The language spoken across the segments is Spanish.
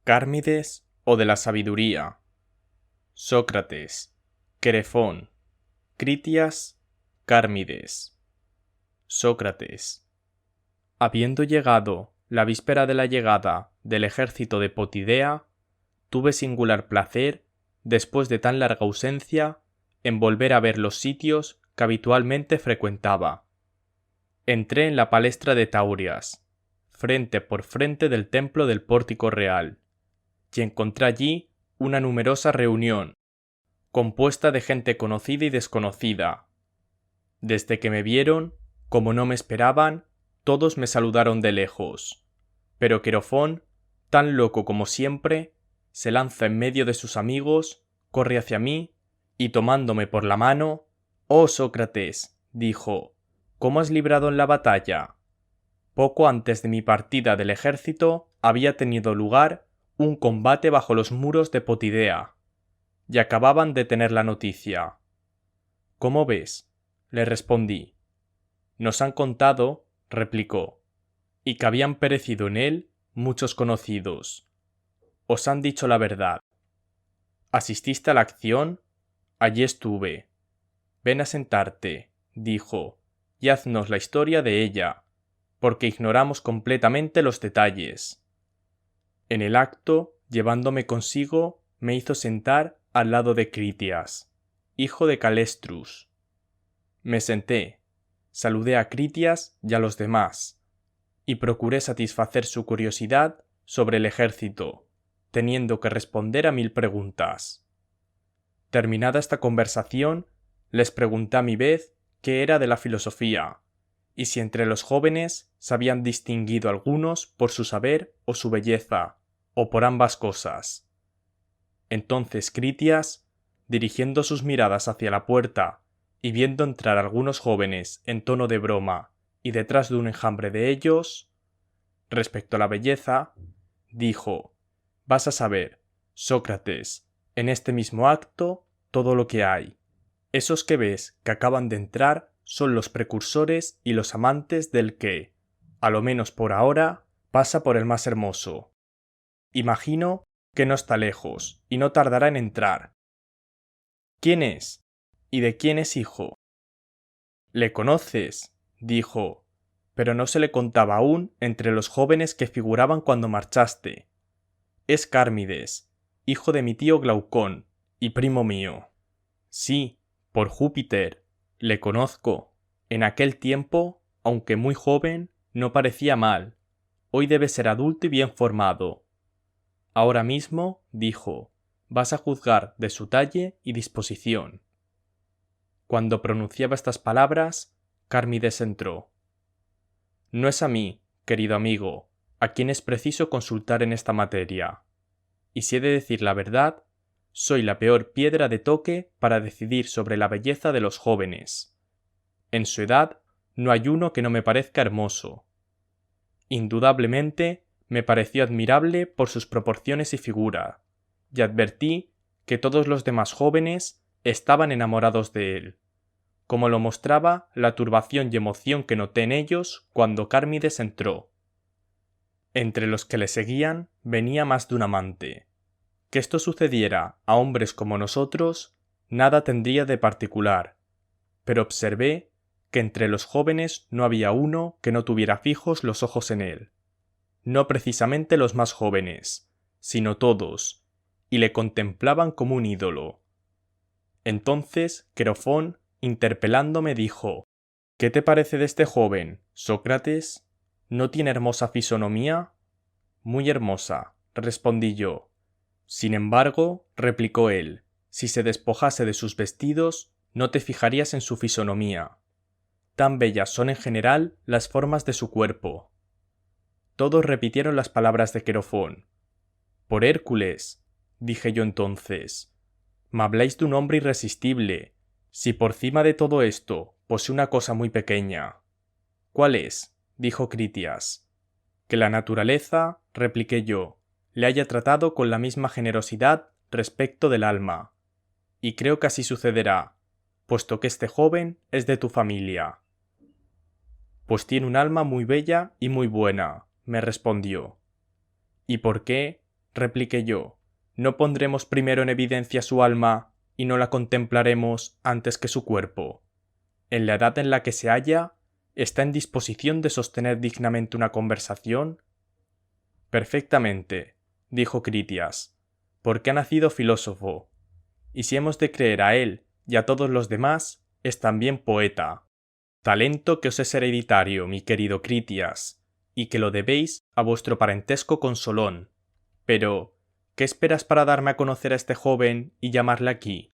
Cármides o de la sabiduría. Sócrates, Querefón, Critias, Cármides. Sócrates. Habiendo llegado la víspera de la llegada del ejército de Potidea, tuve singular placer, después de tan larga ausencia, en volver a ver los sitios que habitualmente frecuentaba. Entré en la palestra de Taurias, frente por frente del templo del Pórtico Real, y encontré allí una numerosa reunión, compuesta de gente conocida y desconocida. Desde que me vieron, como no me esperaban, todos me saludaron de lejos, pero Querofón, tan loco como siempre, se lanza en medio de sus amigos, corre hacia mí, y tomándome por la mano, «Oh Sócrates», dijo, «¿cómo has librado en la batalla?» Poco antes de mi partida del ejército había tenido lugar un combate bajo los muros de Potidea, y acababan de tener la noticia. «¿Cómo ves?», le respondí. «Nos han contado», replicó, «y que habían perecido en él muchos conocidos. Os han dicho la verdad. ¿Asististe a la acción? Allí estuve. Ven a sentarte», dijo, «y haznos la historia de ella, porque ignoramos completamente los detalles». En el acto, llevándome consigo, me hizo sentar al lado de Critias, hijo de Calestrus. Me senté, saludé a Critias y a los demás, y procuré satisfacer su curiosidad sobre el ejército, teniendo que responder a 1000 preguntas. Terminada esta conversación, les pregunté a mi vez qué era de la filosofía, y si entre los jóvenes se habían distinguido algunos por su saber o su belleza, o por ambas cosas. Entonces Critias, dirigiendo sus miradas hacia la puerta y viendo entrar algunos jóvenes en tono de broma y detrás de un enjambre de ellos, respecto a la belleza, dijo, «Vas a saber, Sócrates, en este mismo acto, todo lo que hay. Esos que ves que acaban de entrar son los precursores y los amantes del que, a lo menos por ahora, pasa por el más hermoso. Imagino que no está lejos y no tardará en entrar. ¿Quién es? ¿Y de quién es hijo?» «¿Le conoces?», dijo, «pero no se le contaba aún entre los jóvenes que figuraban cuando marchaste. Es Cármides, hijo de mi tío Glaucón y primo mío». «Sí, por Júpiter, le conozco. En aquel tiempo, aunque muy joven, no parecía mal. Hoy debe ser adulto y bien formado. Ahora mismo», dijo, «vas a juzgar de su talle y disposición». Cuando pronunciaba estas palabras, Cármides entró. «No es a mí, querido amigo, a quien es preciso consultar en esta materia. Y si he de decir la verdad, soy la peor piedra de toque para decidir sobre la belleza de los jóvenes. En su edad no hay uno que no me parezca hermoso. Indudablemente me pareció admirable por sus proporciones y figura, y advertí que todos los demás jóvenes estaban enamorados de él, como lo mostraba la turbación y emoción que noté en ellos cuando Cármides entró. Entre los que le seguían venía más de un amante. Que esto sucediera a hombres como nosotros, nada tendría de particular, pero observé que entre los jóvenes no había uno que no tuviera fijos los ojos en él, no precisamente los más jóvenes, sino todos, y le contemplaban como un ídolo. Entonces Querofón, interpelándome, dijo, «¿Qué te parece de este joven, Sócrates? ¿No tiene hermosa fisonomía?» «Muy hermosa», respondí yo. «Sin embargo», replicó él, «si se despojase de sus vestidos, no te fijarías en su fisonomía. Tan bellas son en general las formas de su cuerpo». Todos repitieron las palabras de Querofón. «Por Hércules», dije yo entonces, «me habláis de un hombre irresistible, si por cima de todo esto posee una cosa muy pequeña». «¿Cuál es?», dijo Critias. «Que la naturaleza», repliqué yo, «le haya tratado con la misma generosidad respecto del alma. Y creo que así sucederá, puesto que este joven es de tu familia». «Pues tiene un alma muy bella y muy buena», me respondió. «¿Y por qué?», repliqué yo. ¿No pondremos primero en evidencia su alma y no la contemplaremos antes que su cuerpo? En la edad en la que se halla, ¿está en disposición de sostener dignamente una conversación? Perfectamente, dijo Critias, porque ha nacido filósofo, y si hemos de creer a él y a todos los demás, es también poeta. Talento que os es hereditario, mi querido Critias, y que lo debéis a vuestro parentesco con Solón. Pero, ¿qué esperas para darme a conocer a este joven y llamarle aquí?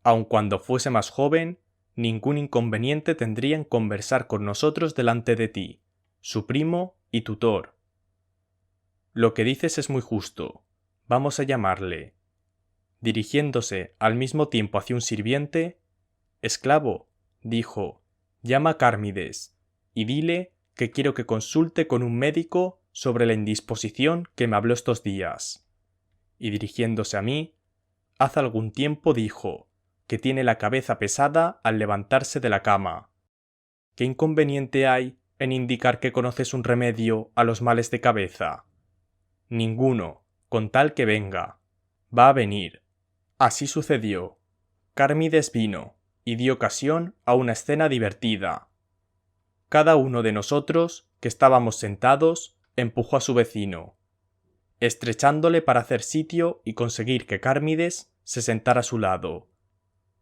Aun cuando fuese más joven, ningún inconveniente tendría en conversar con nosotros delante de ti, su primo y tutor. Lo que dices es muy justo. Vamos a llamarle. Dirigiéndose al mismo tiempo hacia un sirviente, esclavo, dijo, llama a Cármides, y dile que quiero que consulte con un médico sobre la indisposición que me habló estos días. Y dirigiéndose a mí, hace algún tiempo dijo, que tiene la cabeza pesada al levantarse de la cama. ¿Qué inconveniente hay en indicar que conoces un remedio a los males de cabeza? Ninguno, con tal que venga. Va a venir. Así sucedió. Cármides vino, y dio ocasión a una escena divertida. Cada uno de nosotros, que estábamos sentados, empujó a su vecino, estrechándole para hacer sitio y conseguir que Cármides se sentara a su lado,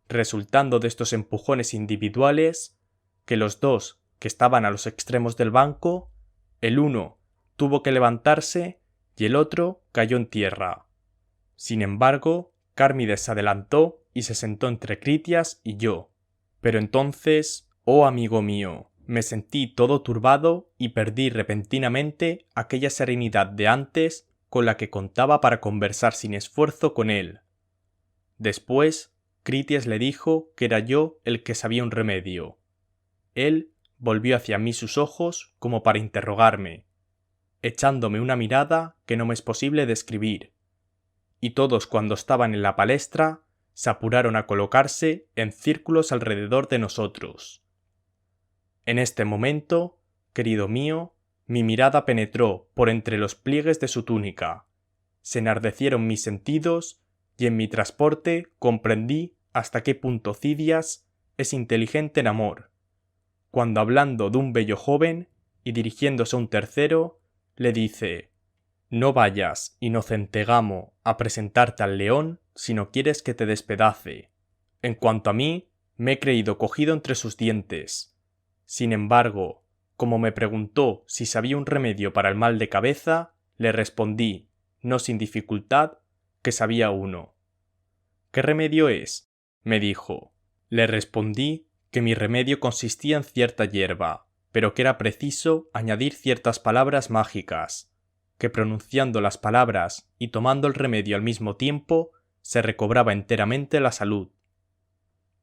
resultando de estos empujones individuales que los dos que estaban a los extremos del banco, el uno tuvo que levantarse y el otro cayó en tierra. Sin embargo, Cármides se adelantó y se sentó entre Critias y yo. Pero entonces, oh amigo mío, me sentí todo turbado y perdí repentinamente aquella serenidad de antes con la que contaba para conversar sin esfuerzo con él. Después, Critias le dijo que era yo el que sabía un remedio. Él volvió hacia mí sus ojos como para interrogarme, echándome una mirada que no me es posible describir. Y todos cuando estaban en la palestra se apuraron a colocarse en círculos alrededor de nosotros. En este momento, querido mío, mi mirada penetró por entre los pliegues de su túnica, se enardecieron mis sentidos y en mi transporte comprendí hasta qué punto Cidias es inteligente en amor, cuando hablando de un bello joven y dirigiéndose a un tercero, le dice: no vayas, inocente Gamo, a presentarte al león si no quieres que te despedace. En cuanto a mí, me he creído cogido entre sus dientes. Sin embargo, como me preguntó si sabía un remedio para el mal de cabeza, le respondí, no sin dificultad, que sabía uno. ¿Qué remedio es?, me dijo. Le respondí que mi remedio consistía en cierta hierba, pero que era preciso añadir ciertas palabras mágicas, que pronunciando las palabras y tomando el remedio al mismo tiempo, se recobraba enteramente la salud.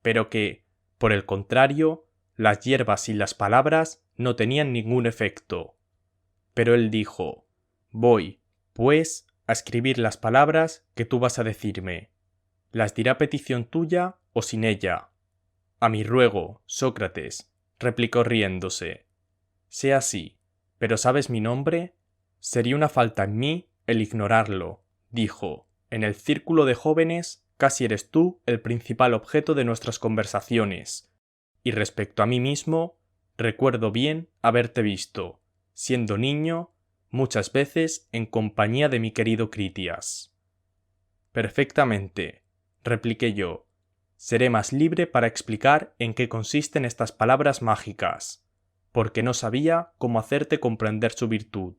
Pero que, por el contrario, las hierbas y las palabras no tenían ningún efecto. Pero él dijo: voy, pues, a escribir las palabras que tú vas a decirme. Las dirá a petición tuya o sin ella. A mi ruego, Sócrates, replicó riéndose. Sea así, pero ¿sabes mi nombre? Sería una falta en mí el ignorarlo, dijo. En el círculo de jóvenes casi eres tú el principal objeto de nuestras conversaciones. Y respecto a mí mismo, recuerdo bien haberte visto, siendo niño, muchas veces en compañía de mi querido Critias. Perfectamente, repliqué yo. Seré más libre para explicar en qué consisten estas palabras mágicas, porque no sabía cómo hacerte comprender su virtud.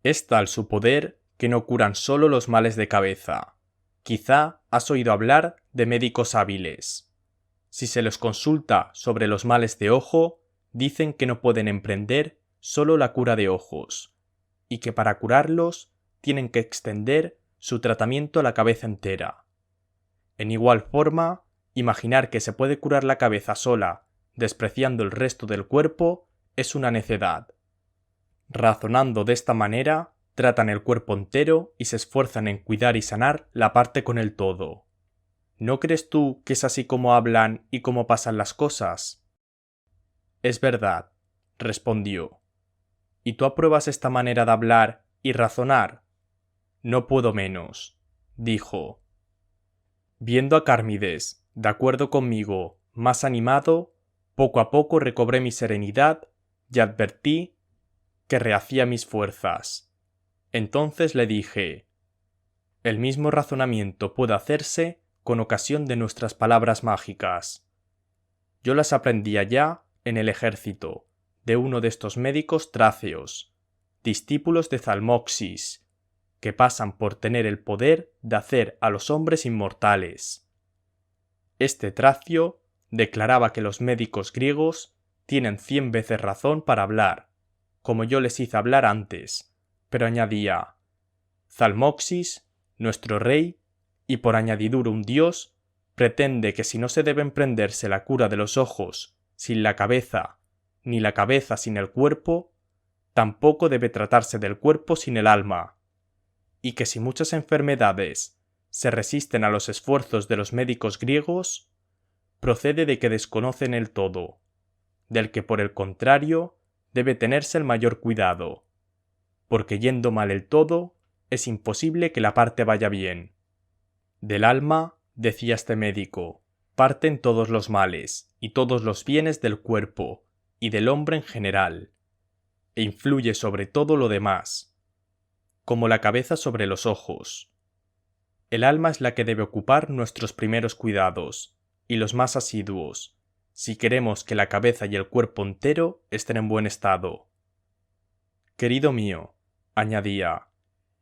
Es tal su poder que no curan solo los males de cabeza. Quizá has oído hablar de médicos hábiles. Si se los consulta sobre los males de ojo, dicen que no pueden emprender solo la cura de ojos, y que para curarlos tienen que extender su tratamiento a la cabeza entera. En igual forma, imaginar que se puede curar la cabeza sola, despreciando el resto del cuerpo, es una necedad. Razonando de esta manera, tratan el cuerpo entero y se esfuerzan en cuidar y sanar la parte con el todo. ¿No crees tú que es así como hablan y como pasan las cosas? Es verdad, respondió. ¿Y tú apruebas esta manera de hablar y razonar? No puedo menos, dijo. Viendo a Cármides, de acuerdo conmigo, más animado, poco a poco recobré mi serenidad y advertí que rehacía mis fuerzas. Entonces le dije: el mismo razonamiento puede hacerse con ocasión de nuestras palabras mágicas. Yo las aprendí allá en el ejército de uno de estos médicos tráceos, discípulos de Zalmoxis, que pasan por tener el poder de hacer a los hombres inmortales. Este tracio declaraba que los médicos griegos tienen 100 veces razón para hablar, como yo les hice hablar antes, pero añadía: Zalmoxis, nuestro rey, y por añadidura un dios, pretende que si no se debe emprenderse la cura de los ojos sin la cabeza, ni la cabeza sin el cuerpo, tampoco debe tratarse del cuerpo sin el alma, y que si muchas enfermedades se resisten a los esfuerzos de los médicos griegos, procede de que desconocen el todo, del que por el contrario debe tenerse el mayor cuidado, porque yendo mal el todo, es imposible que la parte vaya bien. Del alma, decía este médico, parten todos los males y todos los bienes del cuerpo y del hombre en general, e influye sobre todo lo demás, como la cabeza sobre los ojos. El alma es la que debe ocupar nuestros primeros cuidados, y los más asiduos, si queremos que la cabeza y el cuerpo entero estén en buen estado. Querido mío, añadía,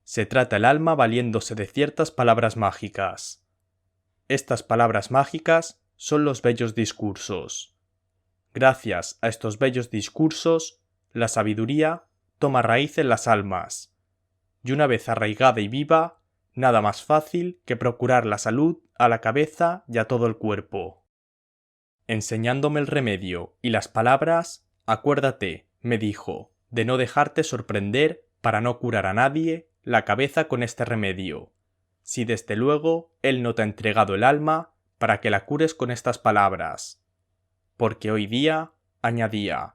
se trata el alma valiéndose de ciertas palabras mágicas. Estas palabras mágicas son los bellos discursos. Gracias a estos bellos discursos, la sabiduría toma raíz en las almas, y una vez arraigada y viva, nada más fácil que procurar la salud a la cabeza y a todo el cuerpo. Enseñándome el remedio y las palabras, acuérdate, me dijo, de no dejarte sorprender para no curar a nadie la cabeza con este remedio, si desde luego él no te ha entregado el alma para que la cures con estas palabras. Porque hoy día, añadía,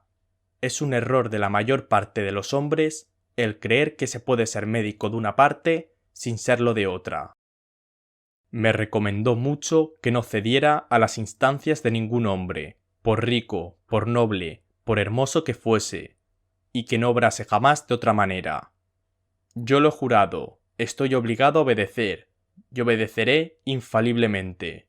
es un error de la mayor parte de los hombres el creer que se puede ser médico de una parte sin serlo de otra. Me recomendó mucho que no cediera a las instancias de ningún hombre, por rico, por noble, por hermoso que fuese, y que no obrase jamás de otra manera. Yo lo he jurado, estoy obligado a obedecer, y obedeceré infaliblemente.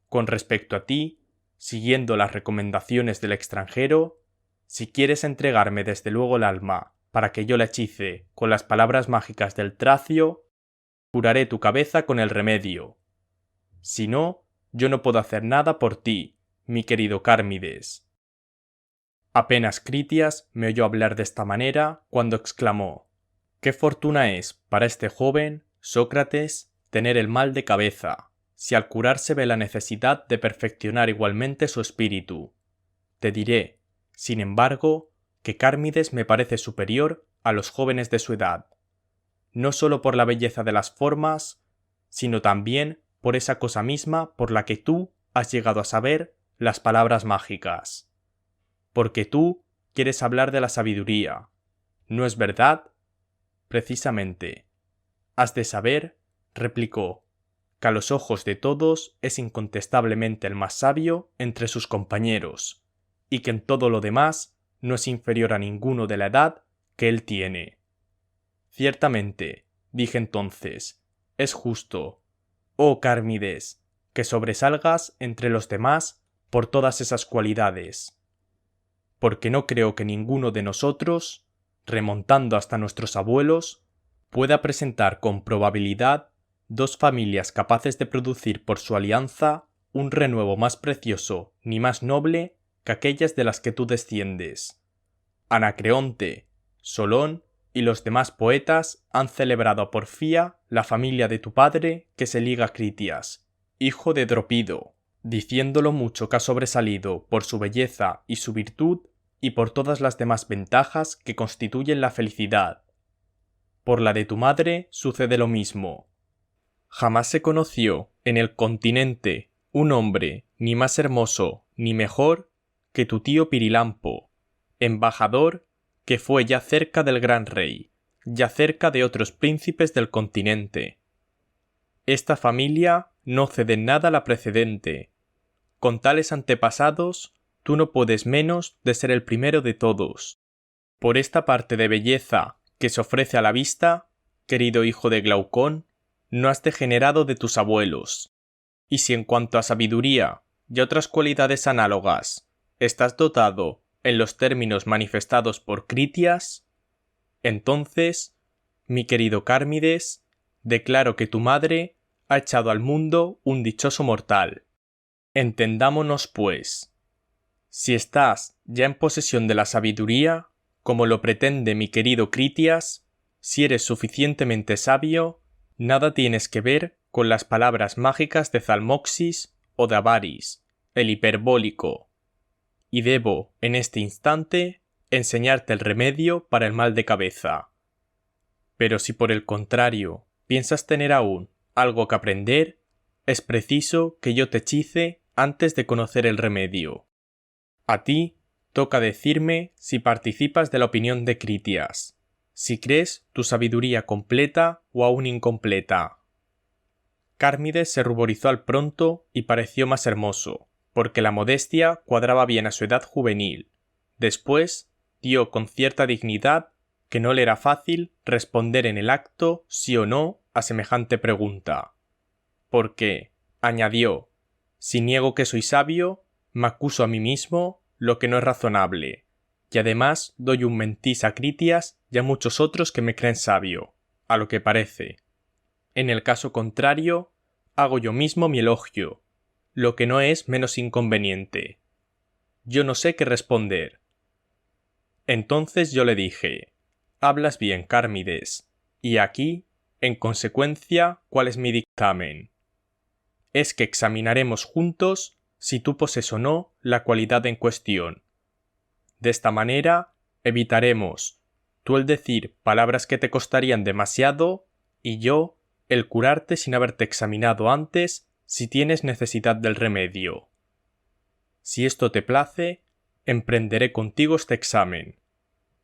Con respecto a ti, siguiendo las recomendaciones del extranjero, si quieres entregarme desde luego el alma para que yo la hechice con las palabras mágicas del tracio, curaré tu cabeza con el remedio. Si no, yo no puedo hacer nada por ti, mi querido Cármides. Apenas Critias me oyó hablar de esta manera cuando exclamó: «¡Qué fortuna es para este joven, Sócrates, tener el mal de cabeza, si al curarse ve la necesidad de perfeccionar igualmente su espíritu! Te diré, sin embargo, que Cármides me parece superior a los jóvenes de su edad, no solo por la belleza de las formas, sino también por esa cosa misma por la que tú has llegado a saber las palabras mágicas. Porque tú quieres hablar de la sabiduría, ¿no es verdad? Precisamente. Has de saber, replicó, que a los ojos de todos es incontestablemente el más sabio entre sus compañeros, y que en todo lo demás no es inferior a ninguno de la edad que él tiene. Ciertamente, dije entonces, es justo, oh Cármides, que sobresalgas entre los demás por todas esas cualidades, porque no creo que ninguno de nosotros, remontando hasta nuestros abuelos, pueda presentar con probabilidad dos familias capaces de producir por su alianza un renuevo más precioso ni más noble que aquellas de las que tú desciendes. Anacreonte, Solón y los demás poetas han celebrado a porfía la familia de tu padre que se liga a Critias, hijo de Dropido, diciendo lo mucho que ha sobresalido por su belleza y su virtud y por todas las demás ventajas que constituyen la felicidad. Por la de tu madre sucede lo mismo. Jamás se conoció en el continente un hombre ni más hermoso ni mejor que tu tío Pirilampo, embajador que fue ya cerca del gran rey, y acerca de otros príncipes del continente. Esta familia no cede en nada a la precedente. Con tales antepasados, tú no puedes menos de ser el primero de todos. Por esta parte de belleza que se ofrece a la vista, querido hijo de Glaucón, no has degenerado de tus abuelos. Y si en cuanto a sabiduría y otras cualidades análogas estás dotado en los términos manifestados por Critias, entonces, mi querido Cármides, declaro que tu madre ha echado al mundo un dichoso mortal. Entendámonos, pues. Si estás ya en posesión de la sabiduría, como lo pretende mi querido Critias, si eres suficientemente sabio, nada tienes que ver con las palabras mágicas de Zalmoxis o de Avaris, el hiperbólico, y debo, en este instante, enseñarte el remedio para el mal de cabeza. Pero si por el contrario piensas tener aún algo que aprender, es preciso que yo te hechice antes de conocer el remedio. A ti toca decirme si participas de la opinión de Critias, si crees tu sabiduría completa o aún incompleta. Cármides se ruborizó al pronto y pareció más hermoso, porque la modestia cuadraba bien a su edad juvenil. Después dio con cierta dignidad que no le era fácil responder en el acto sí o no a semejante pregunta. Porque, añadió, si niego que soy sabio, me acuso a mí mismo lo que no es razonable, y además doy un mentís a Critias y a muchos otros que me creen sabio, a lo que parece. En el caso contrario, hago yo mismo mi elogio, lo que no es menos inconveniente. Yo no sé qué responder. Entonces yo le dije, hablas bien, Cármides, y aquí, en consecuencia, ¿cuál es mi dictamen? Es que examinaremos juntos si tú posees o no la cualidad en cuestión. De esta manera, evitaremos tú el decir palabras que te costarían demasiado y yo el curarte sin haberte examinado antes si tienes necesidad del remedio. Si esto te place, emprenderé contigo este examen.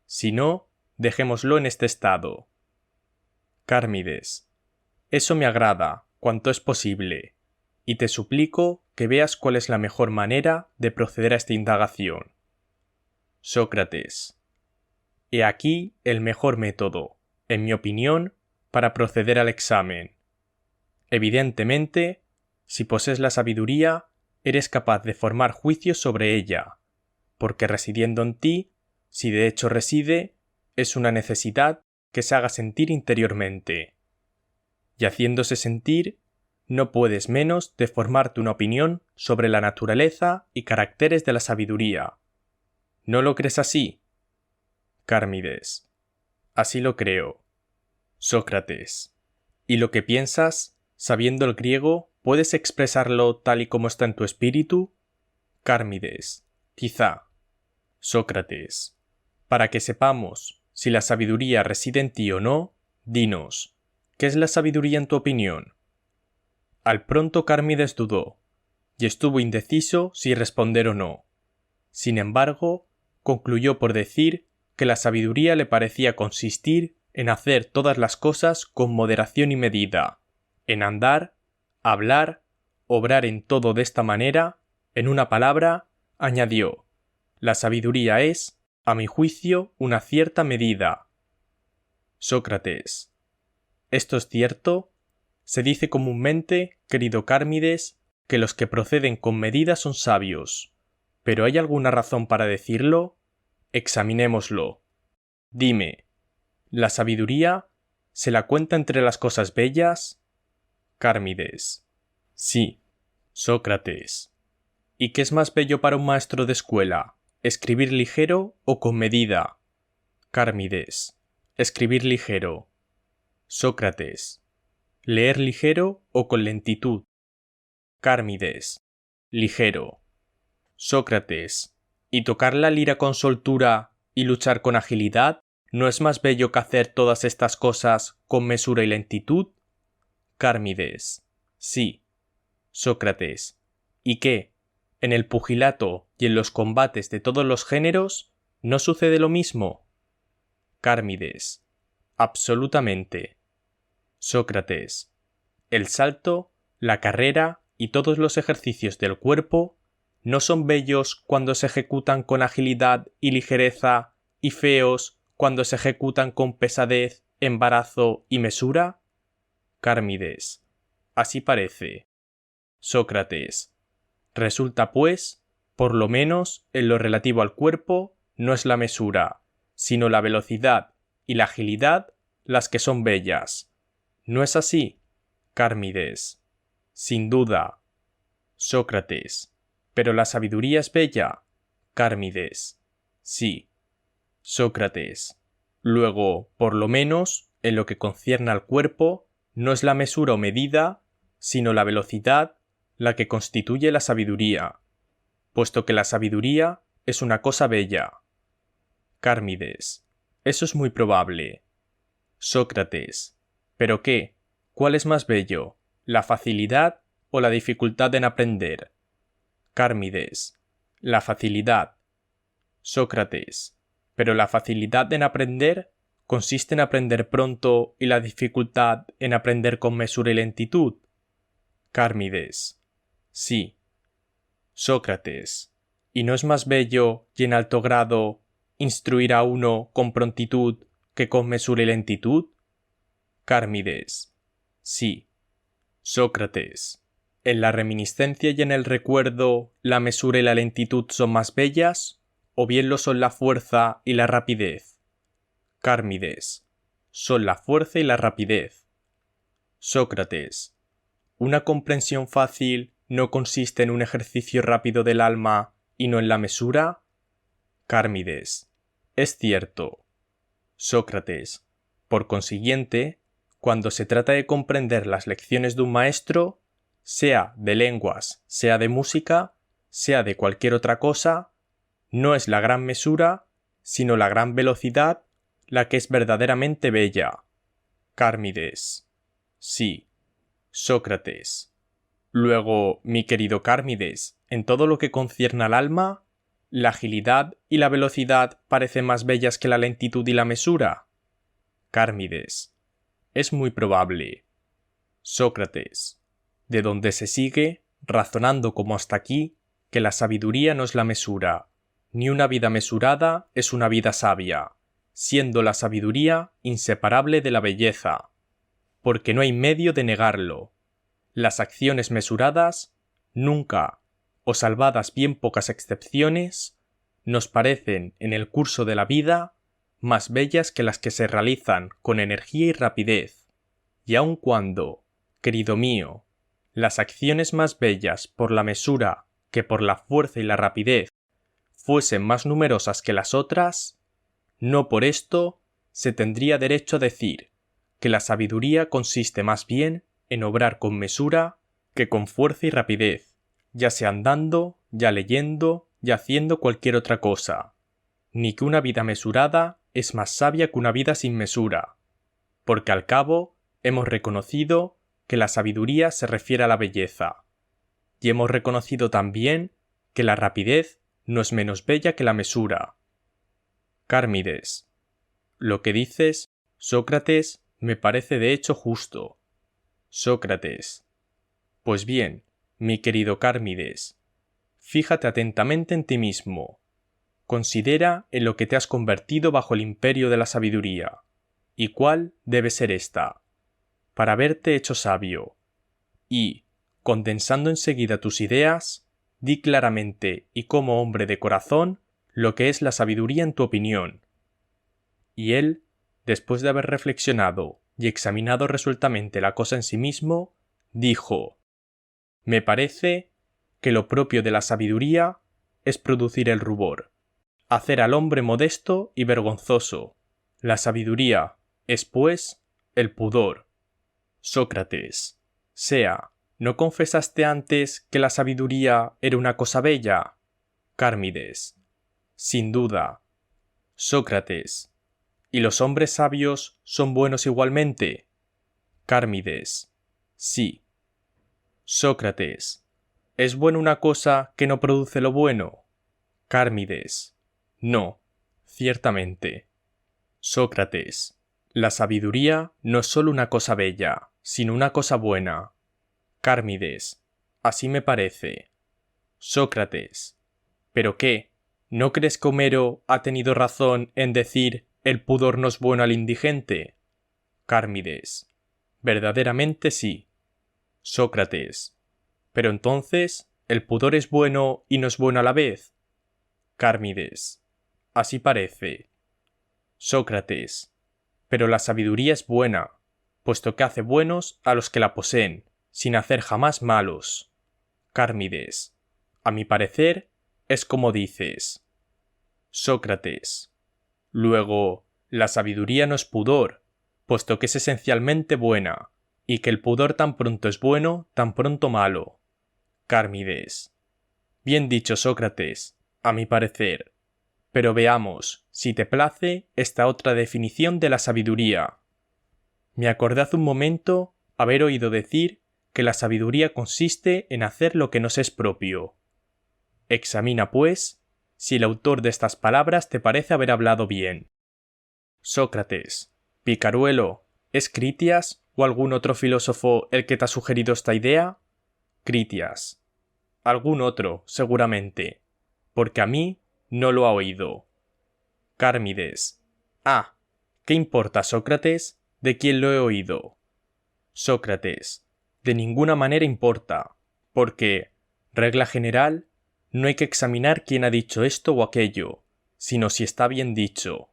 Si no, dejémoslo en este estado. Cármides, eso me agrada, cuanto es posible, y te suplico que veas cuál es la mejor manera de proceder a esta indagación. Sócrates, he aquí el mejor método, en mi opinión, para proceder al examen. Evidentemente, si posees la sabiduría, eres capaz de formar juicios sobre ella, porque residiendo en ti, si de hecho reside, es una necesidad que se haga sentir interiormente. Y haciéndose sentir, no puedes menos de formarte una opinión sobre la naturaleza y caracteres de la sabiduría. ¿No lo crees así? Cármides, así lo creo. Sócrates, ¿y lo que piensas, sabiendo el griego, puedes expresarlo tal y como está en tu espíritu? Cármides, quizá. Sócrates, para que sepamos si la sabiduría reside en ti o no, dinos, ¿qué es la sabiduría en tu opinión? Al pronto Cármides dudó, y estuvo indeciso si responder o no. Sin embargo, concluyó por decir que la sabiduría le parecía consistir en hacer todas las cosas con moderación y medida, en andar, hablar, obrar en todo de esta manera, en una palabra, añadió, la sabiduría es, a mi juicio, una cierta medida. Sócrates, ¿esto es cierto? Se dice comúnmente, querido Cármides, que los que proceden con medida son sabios. ¿Pero hay alguna razón para decirlo? Examinémoslo. Dime, ¿la sabiduría se la cuenta entre las cosas bellas? Cármides. Sí. Sócrates. ¿Y qué es más bello para un maestro de escuela? ¿Escribir ligero o con medida? Cármides. Escribir ligero. Sócrates. ¿Leer ligero o con lentitud? Cármides. Ligero. Sócrates. ¿Y tocar la lira con soltura y luchar con agilidad no es más bello que hacer todas estas cosas con mesura y lentitud? Cármides. Sí. Sócrates. ¿Y qué? ¿En el pugilato y en los combates de todos los géneros no sucede lo mismo? Cármides. Absolutamente. Sócrates. El salto, la carrera y todos los ejercicios del cuerpo ¿no son bellos cuando se ejecutan con agilidad y ligereza y feos cuando se ejecutan con pesadez, embarazo y mesura? Carmides. Así parece. Sócrates. Resulta, pues, por lo menos en lo relativo al cuerpo, no es la mesura, sino la velocidad y la agilidad las que son bellas. ¿No es así? Carmides. Sin duda. Sócrates. ¿Pero la sabiduría es bella? Carmides. Sí. Sócrates. Luego, por lo menos, en lo que concierne al cuerpo, no es la mesura o medida, sino la velocidad, la que constituye la sabiduría, puesto que la sabiduría es una cosa bella. Carmides. Eso es muy probable. Sócrates. ¿Pero qué? ¿Cuál es más bello? ¿La facilidad o la dificultad en aprender? Carmides. La facilidad. Sócrates. Pero la facilidad en aprender consiste en aprender pronto y la dificultad en aprender con mesura y lentitud. Carmides. Sí. Sócrates. ¿Y no es más bello y en alto grado instruir a uno con prontitud que con mesura y lentitud? Carmides. Sí. Sócrates. ¿En la reminiscencia y en el recuerdo la mesura y la lentitud son más bellas, o bien lo son la fuerza y la rapidez? Carmides. Son la fuerza y la rapidez. Sócrates. ¿Una comprensión fácil no consiste en un ejercicio rápido del alma y no en la mesura? Carmides. Es cierto. Sócrates. Por consiguiente, cuando se trata de comprender las lecciones de un maestro, sea de lenguas, sea de música, sea de cualquier otra cosa, no es la gran mesura, sino la gran velocidad la que es verdaderamente bella. Carmides. Sí. Sócrates. Luego, mi querido Carmides, en todo lo que concierne al alma, ¿la agilidad y la velocidad parecen más bellas que la lentitud y la mesura? Carmides. Es muy probable. Sócrates. De donde se sigue, razonando como hasta aquí, que la sabiduría no es la mesura, ni una vida mesurada es una vida sabia, siendo la sabiduría inseparable de la belleza, porque no hay medio de negarlo. Las acciones mesuradas, nunca, o salvadas bien pocas excepciones, nos parecen en el curso de la vida más bellas que las que se realizan con energía y rapidez, y aun cuando, querido mío, las acciones más bellas por la mesura que por la fuerza y la rapidez fuesen más numerosas que las otras, no por esto se tendría derecho a decir que la sabiduría consiste más bien en obrar con mesura que con fuerza y rapidez, ya sea andando, ya leyendo, ya haciendo cualquier otra cosa, ni que una vida mesurada es más sabia que una vida sin mesura, porque al cabo hemos reconocido que la sabiduría se refiere a la belleza, y hemos reconocido también que la rapidez no es menos bella que la mesura. Carmides. Lo que dices, Sócrates, me parece de hecho justo. Sócrates. Pues bien, mi querido Carmides, fíjate atentamente en ti mismo. Considera en lo que te has convertido bajo el imperio de la sabiduría, y cuál debe ser ésta, para haberte hecho sabio. Y, condensando enseguida tus ideas, di claramente y como hombre de corazón lo que es la sabiduría en tu opinión. Y él, después de haber reflexionado y examinado resueltamente la cosa en sí mismo, dijo: Me parece que lo propio de la sabiduría es producir el rubor, hacer al hombre modesto y vergonzoso. La sabiduría es, pues, el pudor. Sócrates. Sea, ¿no confesaste antes que la sabiduría era una cosa bella? Carmides. Sin duda. Sócrates. ¿Y los hombres sabios son buenos igualmente? Carmides. Sí. Sócrates. ¿Es buena una cosa que no produce lo bueno? Carmides. No, ciertamente. Sócrates. La sabiduría no es solo una cosa bella, sino una cosa buena. Cármides. Así me parece. Sócrates. ¿Pero qué? ¿No crees que Homero ha tenido razón en decir el pudor no es bueno al indigente? Cármides. Verdaderamente sí. Sócrates. Pero entonces, ¿el pudor es bueno y no es bueno a la vez? Cármides. Así parece. Sócrates. Pero la sabiduría es buena, puesto que hace buenos a los que la poseen, sin hacer jamás malos. Cármides. A mi parecer, es como dices. Sócrates. Luego, la sabiduría no es pudor, puesto que es esencialmente buena, y que el pudor tan pronto es bueno, tan pronto malo. Cármides. Bien dicho, Sócrates, a mi parecer. Pero veamos, si te place, esta otra definición de la sabiduría. Me acordé hace un momento haber oído decir que la sabiduría consiste en hacer lo que nos es propio. Examina, pues, si el autor de estas palabras te parece haber hablado bien. Sócrates. Picaruelo, ¿es Critias o algún otro filósofo el que te ha sugerido esta idea? Critias. Algún otro, seguramente, porque a mí no lo ha oído. Cármides. Ah, ¿qué importa, Sócrates, de quién lo he oído? Sócrates. De ninguna manera importa, porque, regla general, no hay que examinar quién ha dicho esto o aquello, sino si está bien dicho.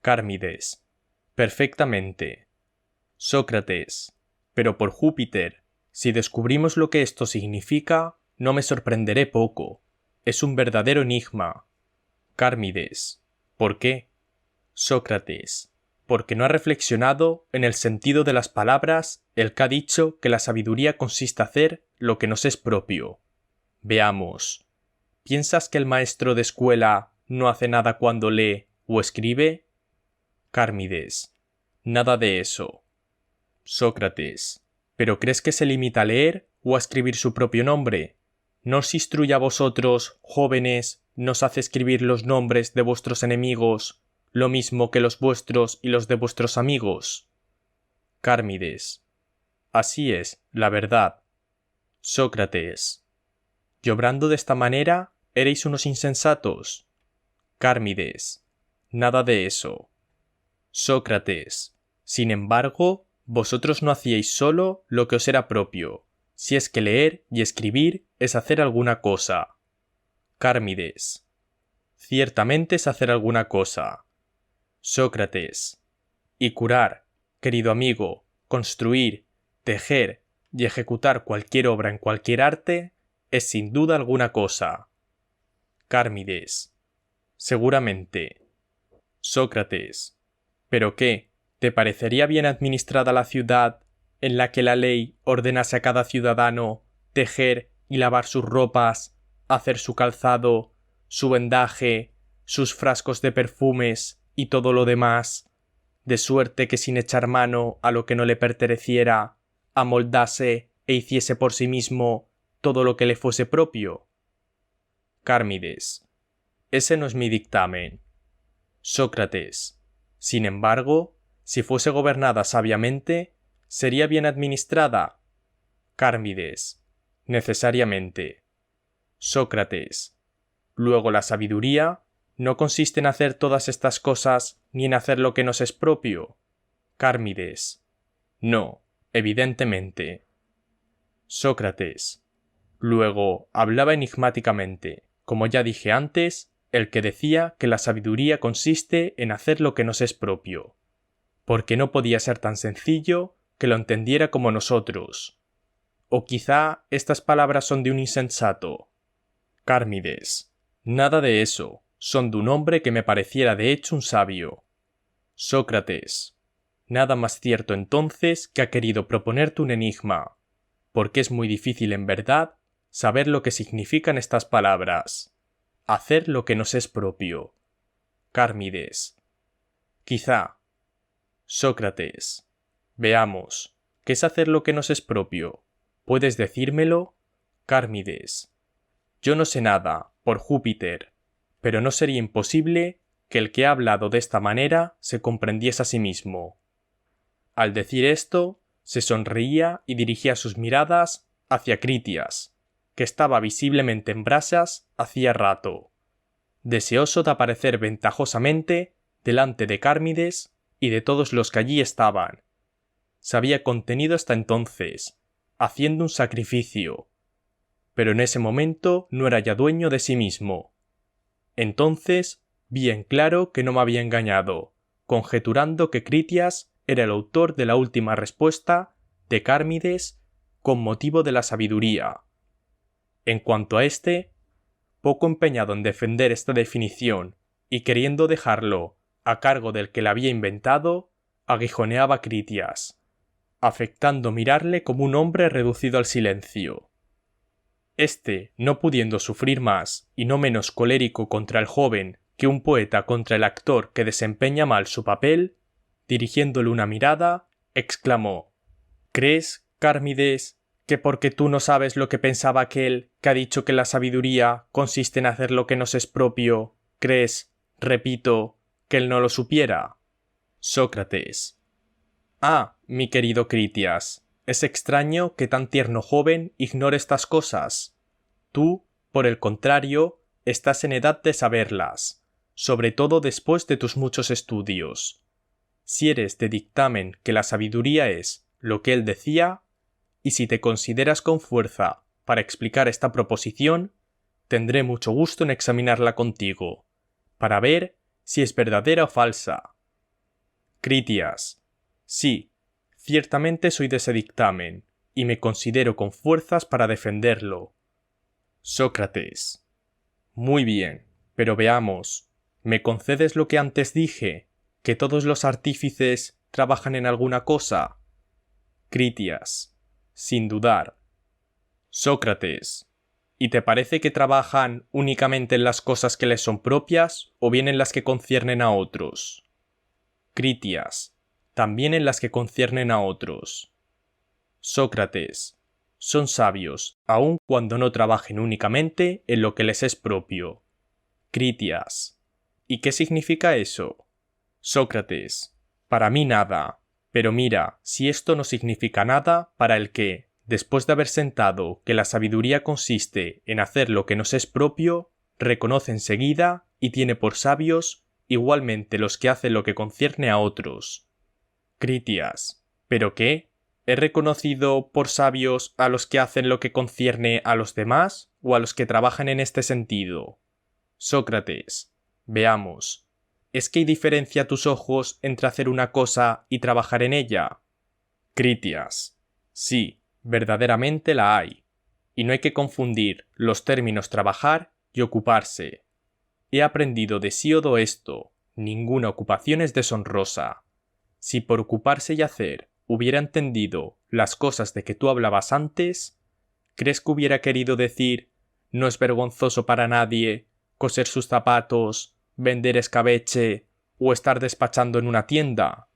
Cármides. Perfectamente. Sócrates. Pero por Júpiter, si descubrimos lo que esto significa, no me sorprenderé poco. Es un verdadero enigma. Cármides. ¿Por qué? Sócrates. Porque no ha reflexionado en el sentido de las palabras el que ha dicho que la sabiduría consiste en hacer lo que nos es propio. Veamos. ¿Piensas que el maestro de escuela no hace nada cuando lee o escribe? Cármides. Nada de eso. Sócrates. ¿Pero crees que se limita a leer o a escribir su propio nombre? ¿No os instruye a vosotros, jóvenes, nos hace escribir los nombres de vuestros enemigos, lo mismo que los vuestros y los de vuestros amigos? Cármides. Así es, la verdad. Sócrates. Y obrando de esta manera, ¿erais unos insensatos? Cármides. Nada de eso. Sócrates. Sin embargo, vosotros no hacíais solo lo que os era propio, si es que leer y escribir es hacer alguna cosa. Cármides. Ciertamente es hacer alguna cosa. Sócrates. Y curar, querido amigo, construir, tejer y ejecutar cualquier obra en cualquier arte es sin duda alguna cosa. Cármides. Seguramente. Sócrates. ¿Pero qué? ¿Te parecería bien administrada la ciudad en la que la ley ordenase a cada ciudadano tejer y lavar sus ropas, hacer su calzado, su vendaje, sus frascos de perfumes y todo lo demás, de suerte que sin echar mano a lo que no le perteneciera, amoldase e hiciese por sí mismo todo lo que le fuese propio? Cármides. Ese no es mi dictamen. Sócrates. Sin embargo, si fuese gobernada sabiamente, ¿sería bien administrada? Cármides. Necesariamente. Sócrates. Luego la sabiduría no consiste en hacer todas estas cosas ni en hacer lo que nos es propio. Cármides. No, evidentemente. Sócrates. Luego hablaba enigmáticamente, como ya dije antes, el que decía que la sabiduría consiste en hacer lo que nos es propio, porque no podía ser tan sencillo que lo entendiera como nosotros. O quizá estas palabras son de un insensato. Cármides. Nada de eso, son de un hombre que me pareciera de hecho un sabio. Sócrates. Nada más cierto entonces que ha querido proponerte un enigma, porque es muy difícil en verdad saber lo que significan estas palabras. Hacer lo que nos es propio. Cármides. Quizá. Sócrates. Veamos, ¿qué es hacer lo que nos es propio? ¿Puedes decírmelo? Cármides. Yo no sé nada, por Júpiter, pero no sería imposible que el que ha hablado de esta manera se comprendiese a sí mismo. Al decir esto, se sonreía y dirigía sus miradas hacia Critias, que estaba visiblemente en brasas hacía rato, deseoso de aparecer ventajosamente delante de Cármides y de todos los que allí estaban. Se había contenido hasta entonces, haciendo un sacrificio, pero en ese momento no era ya dueño de sí mismo. Entonces vi en claro que no me había engañado, conjeturando que Critias era el autor de la última respuesta de Cármides con motivo de la sabiduría. En cuanto a este, poco empeñado en defender esta definición y queriendo dejarlo a cargo del que la había inventado, aguijoneaba a Critias, afectando mirarle como un hombre reducido al silencio. Este, no pudiendo sufrir más y no menos colérico contra el joven que un poeta contra el actor que desempeña mal su papel, dirigiéndole una mirada, exclamó: ¿Crees, Cármides, que porque tú no sabes lo que pensaba aquel que ha dicho que la sabiduría consiste en hacer lo que nos es propio, crees, repito, que él no lo supiera? Sócrates: Ah, mi querido Critias, es extraño que tan tierno joven ignore estas cosas. Tú, por el contrario, estás en edad de saberlas, sobre todo después de tus muchos estudios. Si eres de dictamen que la sabiduría es lo que él decía, y si te consideras con fuerza para explicar esta proposición, tendré mucho gusto en examinarla contigo, para ver si es verdadera o falsa. Critias: Sí, ciertamente soy de ese dictamen, y me considero con fuerzas para defenderlo. Sócrates: Muy bien, pero veamos, ¿me concedes lo que antes dije, que todos los artífices trabajan en alguna cosa? Critias: Sin dudar. Sócrates: ¿Y te parece que trabajan únicamente en las cosas que les son propias o bien en las que conciernen a otros? Critias: También en las que conciernen a otros. Sócrates: Son sabios, aun cuando no trabajen únicamente en lo que les es propio. Critias: ¿Y qué significa eso? Sócrates: Para mí nada, pero mira, si esto no significa nada para el que, después de haber sentado que la sabiduría consiste en hacer lo que nos es propio, reconoce enseguida y tiene por sabios igualmente los que hacen lo que concierne a otros. Critias: ¿Pero qué? ¿He reconocido por sabios a los que hacen lo que concierne a los demás o a los que trabajan en este sentido? Sócrates: Veamos, ¿es que hay diferencia a tus ojos entre hacer una cosa y trabajar en ella? Critias: Sí, verdaderamente la hay, y no hay que confundir los términos trabajar y ocuparse. He aprendido de Hesíodo esto: ninguna ocupación es deshonrosa. Si por ocuparse y hacer hubiera entendido las cosas de que tú hablabas antes, ¿crees que hubiera querido decir no es vergonzoso para nadie coser sus zapatos, vender escabeche o estar despachando en una tienda?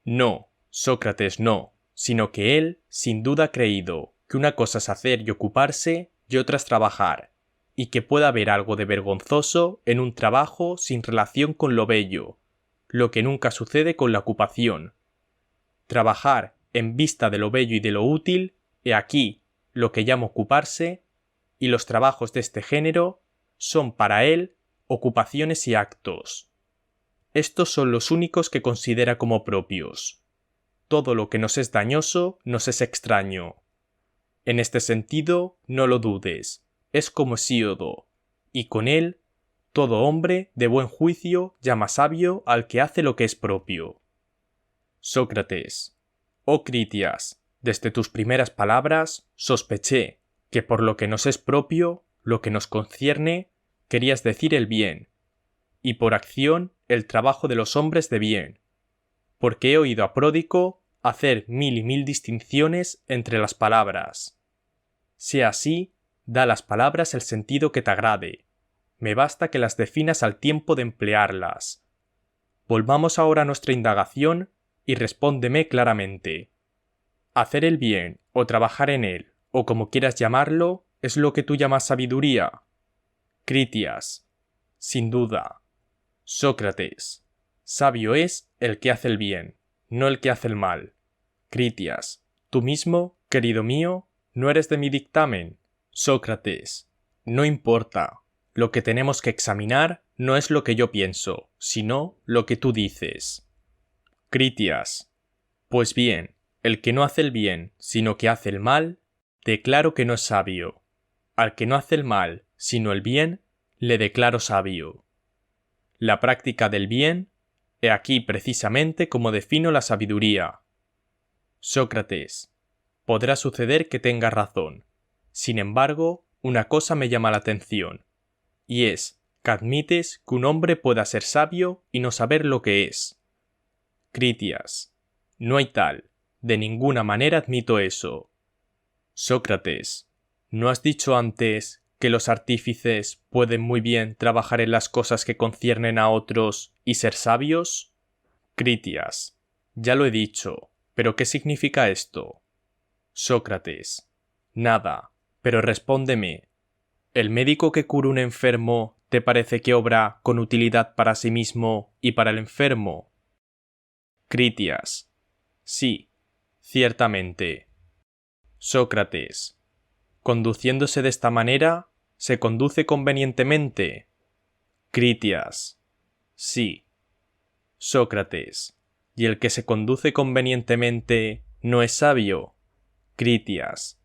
No, Sócrates, no, sino que él sin duda ha creído que una cosa es hacer y ocuparse y otra es trabajar, y que puede haber algo de vergonzoso en un trabajo sin relación con lo bello, lo que nunca sucede con la ocupación. Trabajar en vista de lo bello y de lo útil, he aquí lo que llamo ocuparse, y los trabajos de este género son para él ocupaciones y actos. Estos son los únicos que considera como propios. Todo lo que nos es dañoso nos es extraño. En este sentido, no lo dudes, es como Hesíodo, y con él, todo hombre de buen juicio llama sabio al que hace lo que es propio. Sócrates: Oh Critias, desde tus primeras palabras sospeché que por lo que nos es propio, lo que nos concierne, querías decir el bien, y por acción el trabajo de los hombres de bien, porque he oído a Pródico hacer mil y mil distinciones entre las palabras. Sea así, da a las palabras el sentido que te agrade. Me basta que las definas al tiempo de emplearlas. Volvamos ahora a nuestra indagación y respóndeme claramente. Hacer el bien o trabajar en él, o como quieras llamarlo, es lo que tú llamas sabiduría. Critias: Sin duda. Sócrates. Sabio es el que hace el bien, no el que hace el mal. Critias. Tú mismo, querido mío, no eres de mi dictamen. Sócrates. No importa. Lo que tenemos que examinar no es lo que yo pienso, sino lo que tú dices. Critias. Pues bien, el que no hace el bien, sino que hace el mal, declaro que no es sabio. Al que no hace el mal, sino el bien, le declaro sabio. La práctica del bien, he aquí precisamente como defino la sabiduría. Sócrates. Podrá suceder que tengas razón. Sin embargo, una cosa me llama la atención, y es que admites que un hombre pueda ser sabio y no saber lo que es. Critias. No hay tal. De ninguna manera admito eso. Sócrates. ¿No has dicho antes que los artífices pueden muy bien trabajar en las cosas que conciernen a otros y ser sabios? Critias. Ya lo he dicho, pero ¿qué significa esto? Sócrates. Nada, pero respóndeme. ¿El médico que cura un enfermo te parece que obra con utilidad para sí mismo y para el enfermo? Critias. Sí, ciertamente. Sócrates. Conduciéndose de esta manera, ¿se conduce convenientemente? Critias. Sí. Sócrates. ¿Y el que se conduce convenientemente no es sabio? Critias.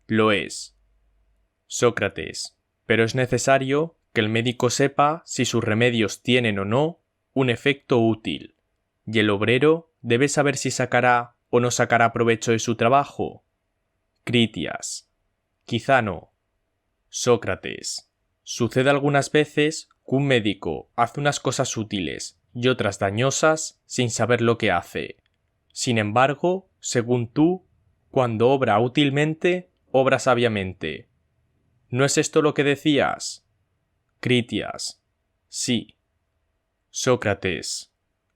Lo es. Sócrates. Pero es necesario que el médico sepa si sus remedios tienen o no un efecto útil, y el obrero debe saber si sacará o no sacará provecho de su trabajo. Critias. Quizá no. Sócrates. Sucede algunas veces que un médico hace unas cosas útiles y otras dañosas sin saber lo que hace. Sin embargo, según tú, cuando obra útilmente, obra sabiamente. ¿No es esto lo que decías? Critias. Sí. Sócrates.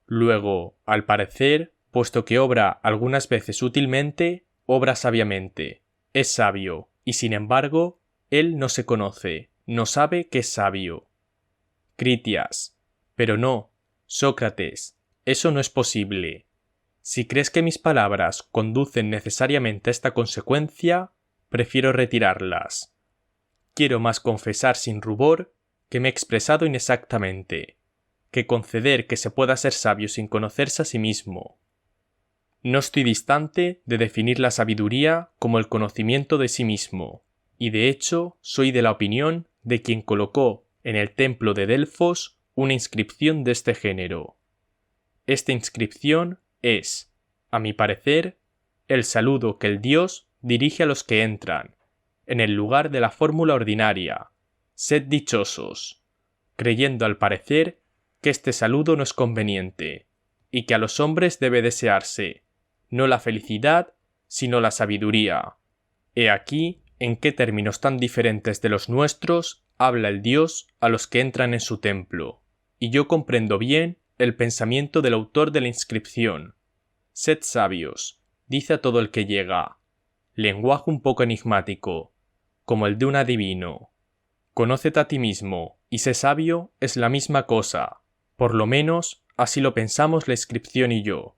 Luego, al parecer, puesto que obra algunas veces útilmente, obra sabiamente. Es sabio, y sin embargo, él no se conoce, no sabe que es sabio. Critias. Pero no, Sócrates, eso no es posible. Si crees que mis palabras conducen necesariamente a esta consecuencia, prefiero retirarlas. Quiero más confesar sin rubor que me he expresado inexactamente, que conceder que se pueda ser sabio sin conocerse a sí mismo. No estoy distante de definir la sabiduría como el conocimiento de sí mismo, y de hecho soy de la opinión de quien colocó en el templo de Delfos una inscripción de este género. Esta inscripción es, a mi parecer, el saludo que el dios dirige a los que entran, en el lugar de la fórmula ordinaria, sed dichosos, creyendo al parecer que este saludo no es conveniente, y que a los hombres debe desearse, no la felicidad, sino la sabiduría. He aquí en qué términos tan diferentes de los nuestros habla el Dios a los que entran en su templo, y yo comprendo bien el pensamiento del autor de la inscripción. Sed sabios, dice a todo el que llega. Lenguaje un poco enigmático, como el de un adivino. Conócete a ti mismo y sé sabio es la misma cosa, por lo menos así lo pensamos la inscripción y yo.